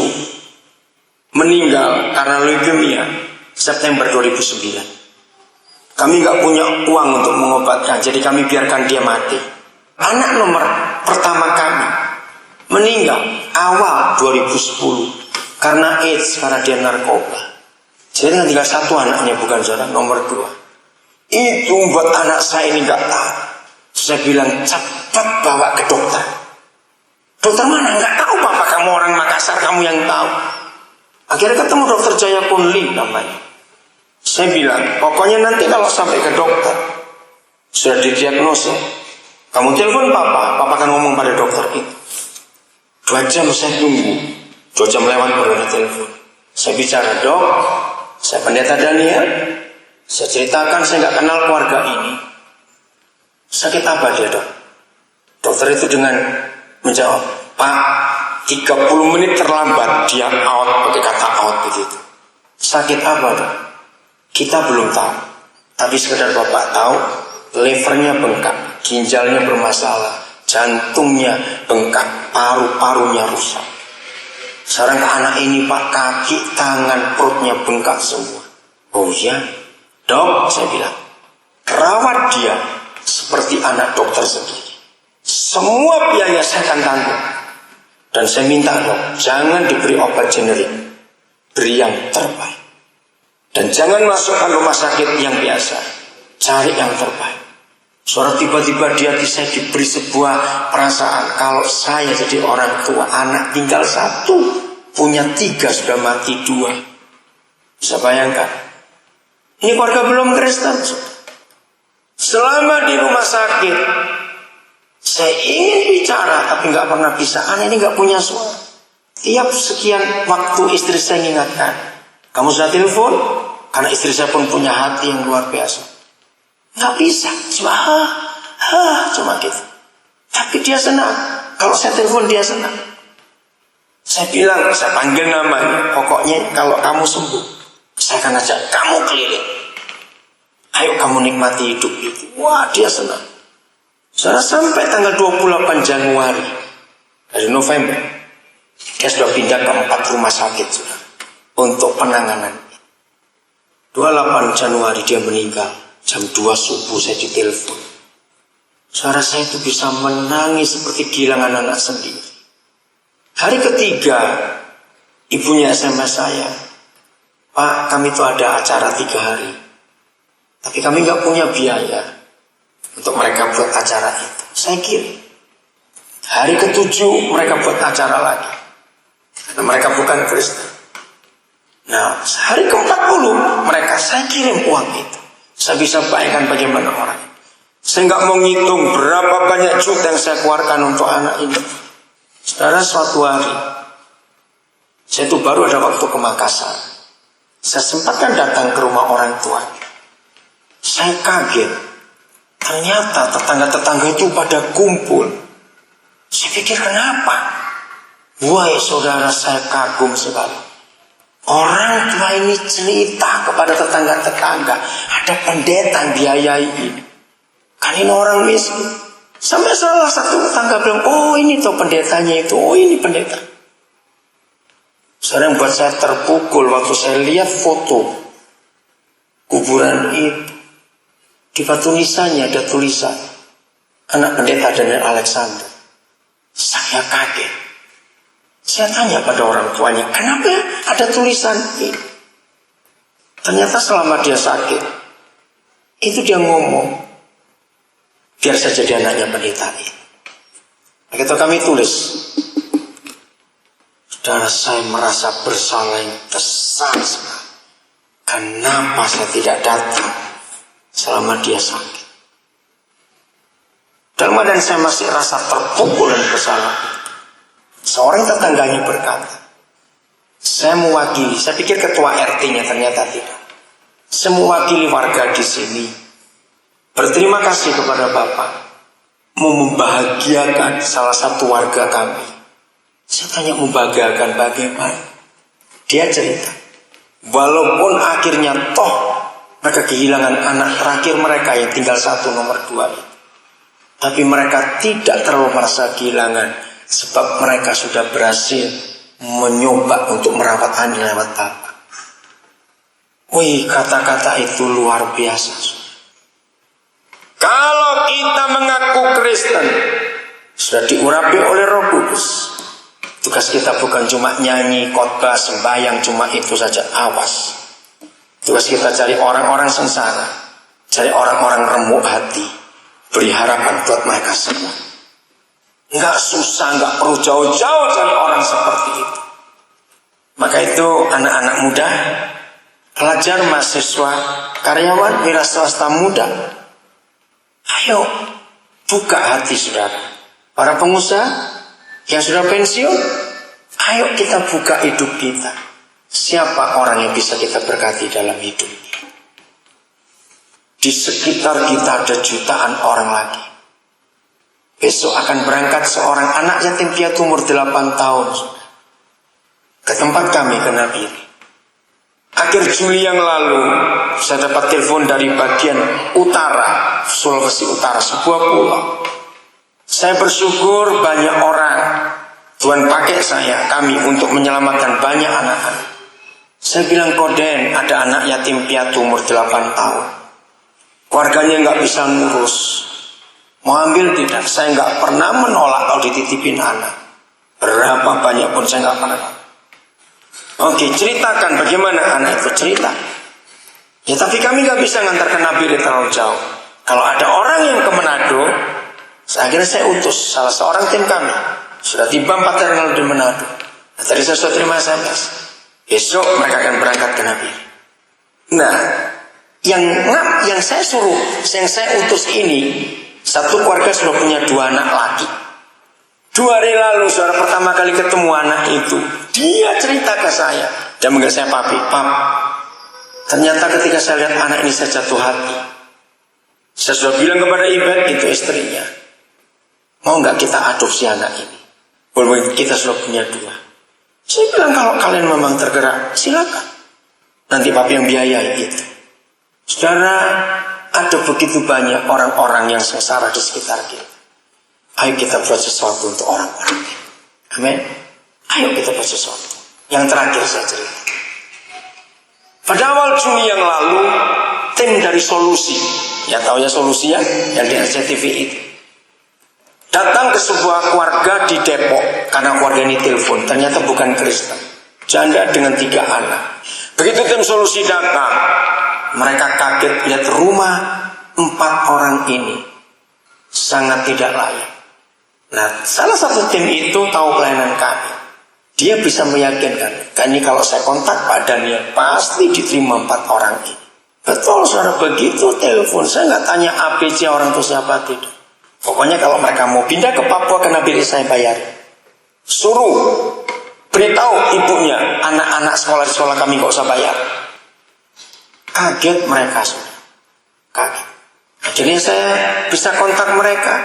meninggal karena leukemia September 2009. Kami nggak punya uang untuk mengobatkan, jadi kami biarkan dia mati. Anak nomor pertama kami meninggal awal 2010 karena AIDS, karena dia narkoba. Jadi tinggal 1 anaknya, bukan saudara, nomor 2. Itu buat anak saya ini nggak tahu. Saya bilang cepat bawa ke dokter. Dokter mana? Nggak tahu bapak, kamu orang Makassar, kamu yang tahu. Akhirnya ketemu dokter Jaya Kunli namanya. Saya bilang, pokoknya nanti kalau sampai ke dokter sudah didiagnosa, kamu telepon papa akan ngomong pada dokter itu. 2 jam saya tunggu, 2 jam lewat baru ada telepon. Saya bicara, dok, saya pendeta Daniel. Saya ceritakan saya nggak kenal keluarga ini. Sakit apa dia, dok? Dokter itu dengan menjawab, Pak, 30 menit terlambat dia out, pakai kata out begitu. Sakit apa, dok? Kita belum tahu, tapi sekedar bapak tahu, levernya bengkak, ginjalnya bermasalah, jantungnya bengkak, paru-parunya rusak. Sekarang anak ini pak, kaki, tangan, perutnya bengkak semua. Oh ya, dok, saya bilang, rawat dia seperti anak dokter sendiri. Semua biaya saya akan tanggung. Dan saya minta dok, jangan diberi obat generik, beri yang terbaik. Dan jangan masukkan rumah sakit yang biasa, cari yang terbaik. Suara tiba-tiba di hati saya diberi sebuah perasaan, kalau saya jadi orang tua, anak tinggal 1, punya 3 sudah mati 2. Bisa bayangkan? Ini keluarga belum Kristen. Selama di rumah sakit, saya ingin bicara tapi nggak pernah bisa. Anak ini nggak punya suara. Tiap sekian waktu istri saya mengingatkan, kamu sudah telepon? Karena istri saya pun punya hati yang luar biasa. Nggak bisa, cuma gitu. Tapi dia senang. Kalau saya telepon dia senang. Saya bilang, saya panggil namanya. Pokoknya kalau kamu sembuh, saya akan ajak kamu keliling. Ayo kamu nikmati hidup itu. Wah, dia senang. Saudara, sampai tanggal 28 Januari dari November, dia sudah pindah ke 4 rumah sakit sudah untuk penanganan. 28 Januari dia meninggal. Jam 2 subuh saya ditelepon. Saudara, saya itu bisa menangis seperti kehilangan anak sendiri. Hari ketiga, ibunya SMS saya, Pak, kami tuh ada acara 3 hari, tapi kami gak punya biaya untuk mereka buat acara itu. Saya kirim. Hari ke-7 mereka buat acara lagi, karena mereka bukan Kristen. Nah, hari ke-40 mereka, saya kirim uang itu. Saya bisa bayangkan bagaimana orang. Saya nggak mau ngitung berapa banyak juta yang saya keluarkan untuk anak ini. Saudara, suatu hari, saya itu baru ada waktu ke Makassar. Saya sempatkan datang ke rumah orang tua. Saya kaget. Ternyata tetangga-tetangga itu pada kumpul. Saya pikir kenapa? Wah, saudara, saya kagum sekali. Orang tua ini cerita kepada tetangga-tetangga, ada pendeta yang biayai ini. Kan ini orang miskin. Sampai salah satu tetangga bilang, oh ini tuh pendetanya itu, oh ini pendeta. Saudara, yang buat saya terpukul waktu saya lihat foto kuburan itu. Di batu nisannya ada tulisan, anak pendeta Daniel Alexander. Saya kaget. Saya tanya pada orang tuanya, kenapa ada tulisan ini? Ternyata selama dia sakit, itu dia ngomong, biar saya jadi anaknya pendeta ini. Begitu kami tulis, saudara, saya merasa bersalah yang besar sekali. Kenapa saya tidak datang selama dia sakit? Dalam keadaan saya masih rasa terpukul dan bersalah, seorang tetangganya berkata, saya mewakili, saya pikir ketua RT-nya, ternyata tidak. Saya mewakili warga di sini, berterima kasih kepada Bapak, mau membahagiakan salah satu warga kami. Saya tanya, membahagiakan bagaimana? Dia cerita, walaupun akhirnya toh mereka kehilangan anak terakhir mereka yang tinggal 1 nomor 2 itu, tapi mereka tidak terlalu merasa kehilangan, sebab mereka sudah berhasil mencoba untuk merawat anak lewat Bapak. Wih, kata-kata itu luar biasa. Kalau kita mengaku Kristen, sudah diurapi oleh Roh Kudus. Tugas kita bukan cuma nyanyi, khotbah, sembahyang, cuma itu saja. Awas. Tugas kita cari orang-orang sengsara, cari orang-orang remuk hati, beri harapan buat mereka semua. Nggak susah, nggak perlu jauh-jauh cari orang seperti itu. Maka itu anak-anak muda, pelajar, mahasiswa, karyawan, wira swasta muda, ayo buka hati saudara. Para pengusaha yang sudah pensiun, ayo kita buka hidup kita. Siapa orang yang bisa kita berkati dalam hidup ini? Di sekitar kita ada jutaan orang lagi. Besok akan berangkat seorang anak yatim piatu umur 8 tahun ke tempat kami ke Nabire. Akhir Juli yang lalu saya dapat telepon dari bagian utara Sulawesi Utara, sebuah pulau. Saya bersyukur banyak orang Tuhan pakai kami untuk menyelamatkan banyak anak-anak. Saya bilang, Koden, ada anak yatim piatu umur 8 tahun. Keluarganya nggak bisa ngurus. Mau ambil tidak? Saya nggak pernah menolak kalau dititipin anak. Berapa banyak pun saya nggak pernah. Oke, ceritakan bagaimana anak itu cerita. Ya, tapi kami nggak bisa ngantar ke Nabire terlalu jauh. Kalau ada orang yang ke Manado, akhirnya saya utus salah seorang tim kami. Sudah tiba 4 hari lalu di Manado. Nah, tadi saya sudah terima SMS. Besok mereka akan berangkat ke Nabire. Nah, yang saya suruh, yang saya utus ini, satu keluarga sudah punya 2 anak laki. 2 hari lalu, saudara, pertama kali ketemu anak itu, dia cerita ke saya. Dia manggil saya papi. Pap, ternyata ketika saya lihat anak ini saya jatuh hati. Saya sudah bilang kepada Ibet, itu istrinya, mau nggak kita adopsi anak ini? Walaupun kita sudah punya 2. Saya bilang, kalau kalian memang tergerak, silakan. Nanti papi yang biayai itu. Saudara, ada begitu banyak orang-orang yang sengsara di sekitar kita. Ayo kita buat sesuatu untuk orang-orang. Amin. Ayo kita buat sesuatu. Yang terakhir saya cerita. Pada awal Juni yang lalu, tim dari Solusi, ya tahu ya Solusi ya, yang di RCTV itu, Datang ke sebuah keluarga di Depok, karena keluarga ini telepon, ternyata bukan Kristen. Janda dengan 3 anak. Begitu tim solusi datang, mereka kaget lihat rumah 4 orang ini sangat tidak layak. Nah, salah satu tim itu tahu pelayanan kami. Dia bisa meyakinkan, kan ini kalau saya kontak Pak Daniel, pasti diterima 4 orang ini. Betul, saudara, begitu telepon. Saya nggak tanya ABC orang itu siapa, tidak. Pokoknya kalau mereka mau pindah ke Papua, kena biaya saya bayar. Suruh beritahu ibunya, anak-anak sekolah di sekolah kami nggak usah bayar. Kaget mereka, sudah kaget. Akhirnya saya bisa kontak mereka.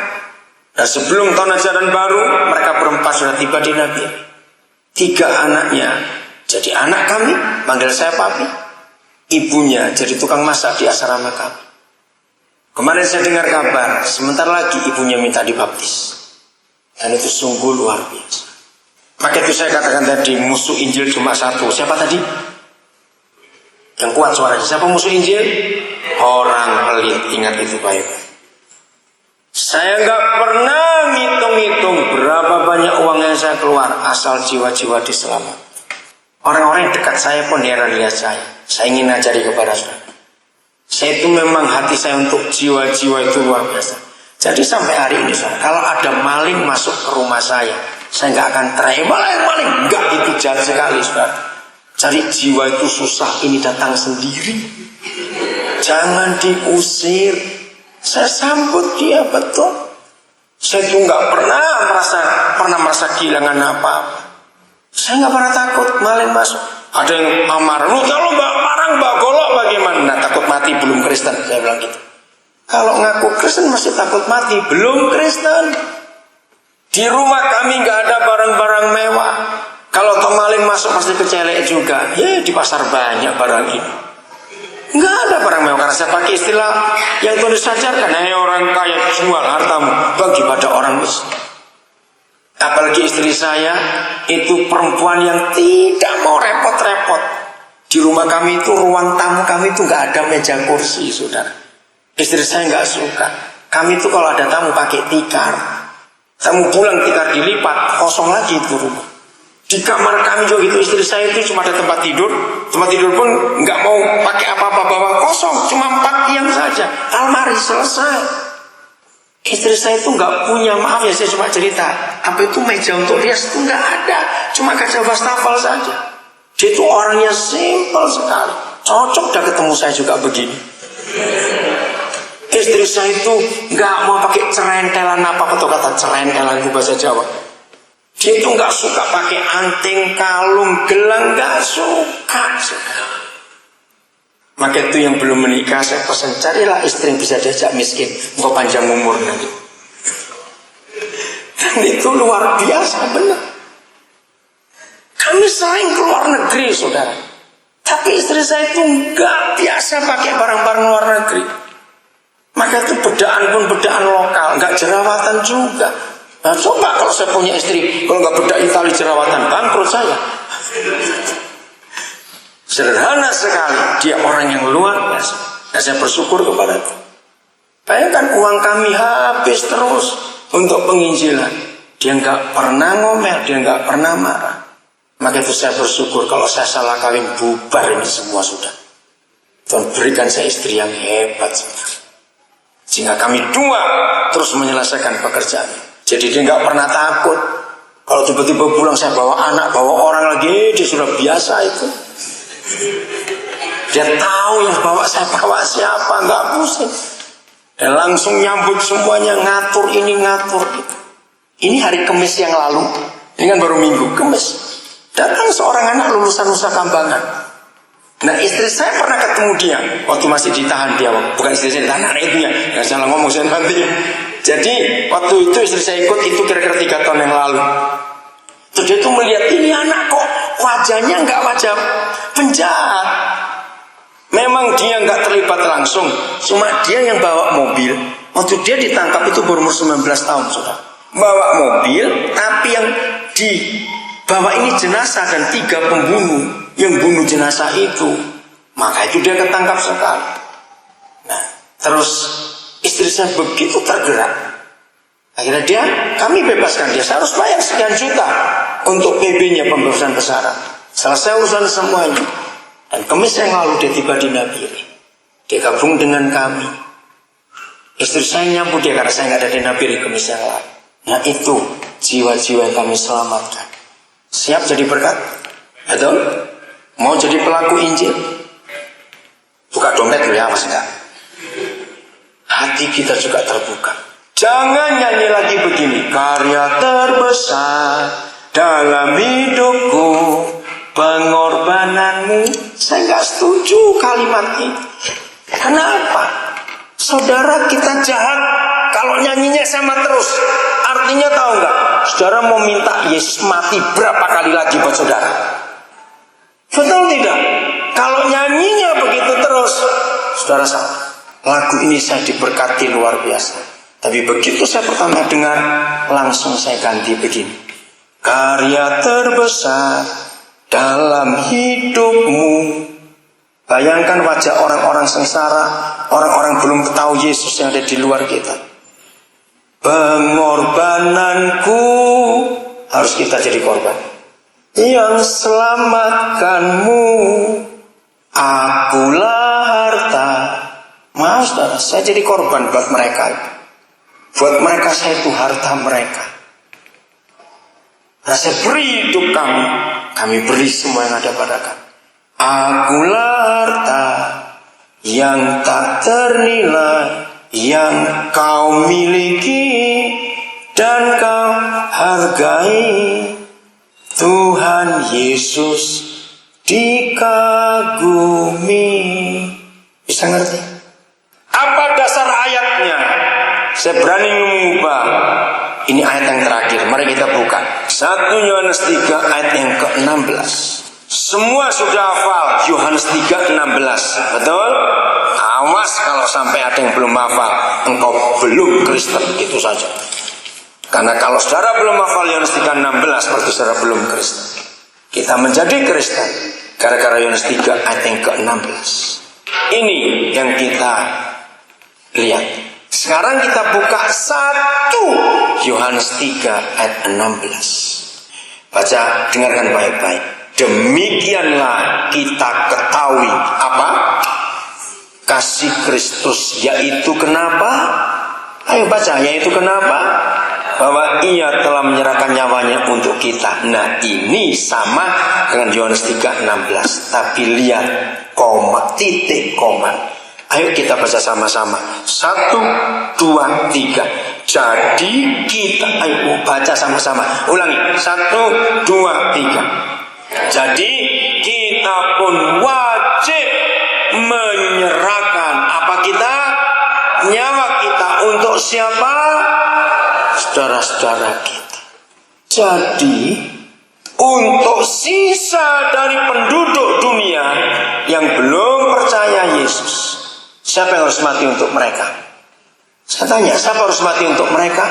Dan sebelum tahun ajaran baru, mereka berempat sudah tiba di Nabi. 3 anaknya jadi anak kami, manggil saya papi. Ibunya jadi tukang masak di asrama kami. Kemarin saya dengar kabar, sebentar lagi ibunya minta dibaptis. Dan itu sungguh luar biasa. Maka itu saya katakan tadi, musuh Injil cuma satu. Siapa tadi? Yang kuat suaranya. Siapa musuh Injil? Orang pelit. Ingat itu baik-baik. Saya nggak pernah ngitung-ngitung berapa banyak uang yang saya keluar asal jiwa-jiwa diselamatkan. Orang-orang yang dekat saya pun heran lihat saya. Saya ingin ajari kepada saudara. Saya itu memang hati saya untuk jiwa-jiwa itu luar biasa. Jadi sampai hari ini saudara, kalau ada maling masuk ke rumah saya nggak akan terakhir maling. Enggak, itu jahat sekali saudara. Cari jiwa itu susah, ini datang sendiri. Jangan diusir. Saya sambut dia, betul. Saya itu nggak pernah merasa kehilangan apa-apa. Saya nggak pernah takut maling masuk. Ada yang marah, lu kalau mbak golok bagaimana? Nah, takut mati belum Kristen, saya bilang gitu. Kalau ngaku Kristen masih takut mati belum Kristen. Di rumah kami nggak ada barang-barang mewah. Kalau maling masuk pasti kecelek juga. Ya di pasar banyak barang ini. Nggak ada barang mewah, karena saya pakai istilah yang tulis sajarkan, hai orang kaya, jual hartamu bagi pada orang miskin. Apalagi istri saya itu perempuan yang tidak mau repot-repot. Di rumah kami itu, ruang tamu kami itu nggak ada meja kursi, saudara. Istri saya nggak suka. Kami itu kalau ada tamu pakai tikar. Tamu pulang tikar dilipat, kosong lagi itu rumah. Di kamar kami juga gitu, istri saya itu cuma ada tempat tidur pun nggak mau pakai apa-apa, bawa kosong, cuma 4 tiang saja, almari selesai. Istri saya itu nggak punya, maaf ya saya cuma cerita, apa itu meja untuk rias itu nggak ada, cuma kaca wastafel saja. Dia itu orangnya simpel sekali, cocok dah ketemu saya juga begini. Istri saya itu nggak mau pakai cerentelan, apa betul kata cerentelan itu bahasa Jawa. Dia itu nggak suka pakai anting, kalung, gelang, nggak suka. Maka itu yang belum menikah saya pesan, carilah istri yang bisa diajak miskin, engkau panjang umur nanti. Dan itu luar biasa, benar. Kami sering keluar negeri, saudara. Tapi istri saya itu nggak biasa pakai barang-barang luar negeri. Maka itu bedaan pun bedaan lokal, nggak jerawatan juga. Nah, coba kalau saya punya istri, kalau nggak bedak Itali jerawatan, bangkrut saya. Sederhana sekali, dia orang yang luar biasa. Dan saya bersyukur kepada itu. Bayangkan uang kami habis terus untuk penginjilan. Dia nggak pernah ngomel, dia nggak pernah marah. Maka itu saya bersyukur kalau saya salah kawin, bubar ini semua sudah. Tuhan berikan saya istri yang hebat, sehingga kami 2 terus menyelesaikan pekerjaan. Jadi dia nggak pernah takut. Kalau tiba-tiba pulang saya bawa anak, bawa orang lagi, dia sudah biasa itu. Dia tahu yang bawa saya bawa siapa, nggak pusing. Dan langsung nyambut semuanya, ngatur ini, ngatur itu. Ini hari Kamis yang lalu, ini kan baru Minggu, Kamis. Datang seorang anak lulusan Nusa Kambangan. Nah istri saya pernah ketemu dia waktu masih ditahan dia, bukan istri saya ditahan, anak ibunya. Nggak salah ngomong saya nanti. Jadi waktu itu istri saya ikut itu kira-kira 3 tahun yang lalu. Terus dia tuh melihat ini anak kok wajahnya nggak wajah penjahat. Memang dia nggak terlibat langsung, cuma dia yang bawa mobil. Waktu dia ditangkap itu berumur 19 tahun sudah. Bawa mobil, tapi yang dibawa ini jenazah dan 3 pembunuh yang bunuh jenazah itu. Maka itu dia ketangkap sekali. Nah, terus istri saya begitu tergerak. Akhirnya kami bebaskan dia. Saya harus bayar sekian juta untuk PB-nya, pembebasan bersyarat. Selesai urusan semuanya. Dan Kamis yang lalu dia tiba di Nabire. Dia gabung dengan kami. Istri saya nyambut dia karena saya nggak ada di Nabire Kamis yang lalu. Nah itu jiwa-jiwa yang kami selamatkan. Siap jadi berkat? Betul? Mau jadi pelaku Injil? Buka dompet dulu ya, mas enggak? Hati kita juga terbuka. Jangan nyanyi lagi begini. Karya terbesar dalam hidupku, pengorbananmu. Saya nggak setuju kalimat ini. Kenapa? Saudara, kita jahat kalau nyanyinya sama terus. Artinya tahu nggak? Saudara mau minta Yesus mati berapa kali lagi buat saudara? Betul tidak? Kalau nyanyinya begitu terus, saudara salah. Lagu ini saya diberkati luar biasa. Tapi begitu saya pertama dengar, langsung saya ganti begini. Karya terbesar dalam hidupmu. Bayangkan wajah orang-orang sengsara, orang-orang belum tahu Yesus yang ada di luar kita. Pengorbananku, harus kita jadi korban. Yang selamatkanmu, akulah harta. Maaf saudara, saya jadi korban buat mereka. Buat mereka saya itu harta mereka. Nah, saya beri hidup kami beri semua yang ada pada kami. Akulah harta yang tak ternilai, yang kau miliki dan kau hargai. Tuhan Yesus dikagumi. Bisa ngerti? Apa dasar ayatnya? Saya berani mengubah. Ini ayat yang terakhir. Mari kita buka 1 Yohanes 3 ayat yang ke-16. Semua sudah hafal Yohanes 3:16. Betul? Awas kalau sampai ada yang belum hafal. Engkau belum Kristen. Gitu saja. Karena kalau saudara belum hafal Yohanes 3:16, berarti saudara belum Kristen. Kita menjadi Kristen gara-gara Yohanes 3 ayat yang ke-16. Ini yang kita lihat. Sekarang kita buka 1 Yohanes 3 ayat 16. Baca, dengarkan baik-baik. Demikianlah kita ketahui apa? Kasih Kristus, yaitu kenapa? Ayo baca, yaitu kenapa? Bahwa ia telah menyerahkan nyawanya untuk kita. Nah, ini sama dengan Yohanes 3:16. Tapi lihat, koma, titik, koma. Ayo kita baca sama-sama. 1, 2, 3. Jadi kita, ayo baca sama-sama. Ulangi. 1, 2, 3. Jadi kita pun wajib menyerahkan apa kita? Nyawa kita untuk siapa? Saudara-saudara kita. Jadi untuk sisa dari penduduk dunia yang belum percaya Yesus, siapa yang harus mati untuk mereka? Saya tanya, siapa harus mati untuk mereka?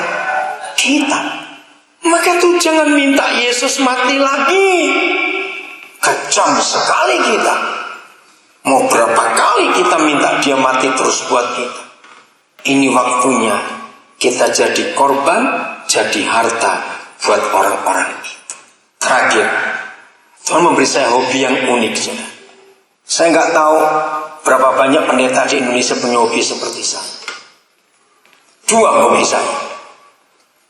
Kita. Maka tuh jangan minta Yesus mati lagi. Kejam sekali kita. Mau berapa kali kita minta dia mati terus buat kita. Ini waktunya kita jadi korban, jadi harta buat orang-orang itu. Terakhir, Tuhan memberi saya hobi yang unik. Saya nggak tahu berapa banyak pendeta di Indonesia punya hobi seperti saya. 2 hobi saya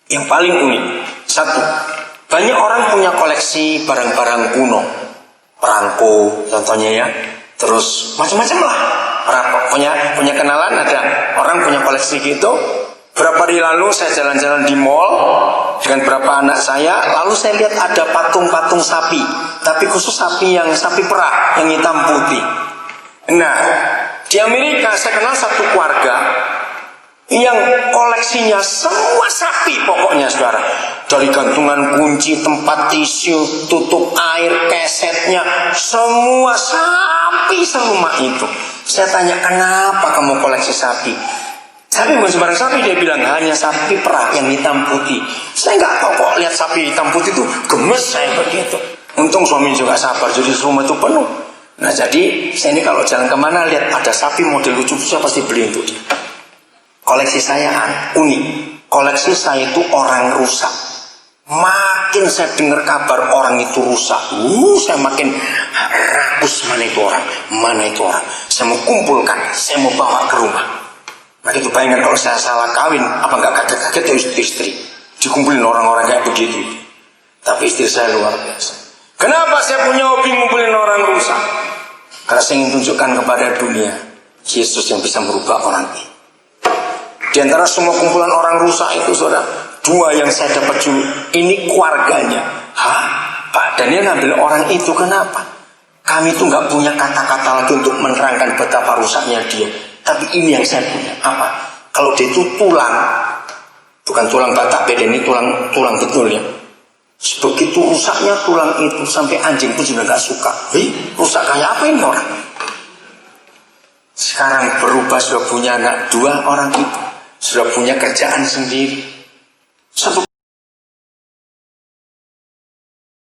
yang paling unik. 1, banyak orang punya koleksi barang-barang kuno, perangko contohnya ya, terus macam-macam lah. Punya kenalan ada orang punya koleksi gitu. Berapa hari lalu saya jalan-jalan di mall dengan beberapa anak saya, lalu saya lihat ada patung-patung sapi, tapi khusus sapi perah yang hitam putih. Nah, di Amerika saya kenal satu keluarga yang koleksinya semua sapi pokoknya saudara. Dari gantungan kunci, tempat tisu, tutup air, kesetnya, semua sapi serumah itu. Saya tanya, kenapa kamu koleksi sapi? Sapi bukan sembarang sapi, dia bilang hanya sapi perah yang hitam putih. Saya nggak tahu kok lihat sapi hitam putih itu gemes saya begitu. Untung suami juga sabar, jadi rumah itu penuh. Nah jadi saya ini kalau jalan kemana lihat ada sapi model lucu, saya pasti beli untuk dia. Koleksi saya unik. koleksi saya itu orang rusak. Makin saya dengar kabar orang itu rusak, saya makin rakus mana itu orang. Saya mau kumpulkan, saya mau bawa ke rumah. Maka itu bayangkan kalau saya salah kawin, apa nggak kaget-kaget istri. Dikumpulin orang-orang kayak begitu. Tapi istri saya luar biasa. Kenapa saya punya hobi ngumpulin orang rusak? Karena saya ingin tunjukkan kepada dunia Yesus yang bisa merubah orang ini. Di antara semua kumpulan orang rusak itu, saudara, 2 yang saya dapat ini keluarganya. Pak Daniel ngambil orang itu kenapa? Kami itu nggak punya kata-kata lagi untuk menerangkan betapa rusaknya dia. Tapi ini yang saya punya. Apa? Kalau dia itu tulang, bukan tulang batak, beda, ini tulang betul ya. Begitu rusaknya tulang itu sampai anjing pun sudah nggak suka. Rusak kayak apa ini orang? Sekarang berubah, sudah punya anak 2 orang itu, sudah punya kerjaan sendiri. Satu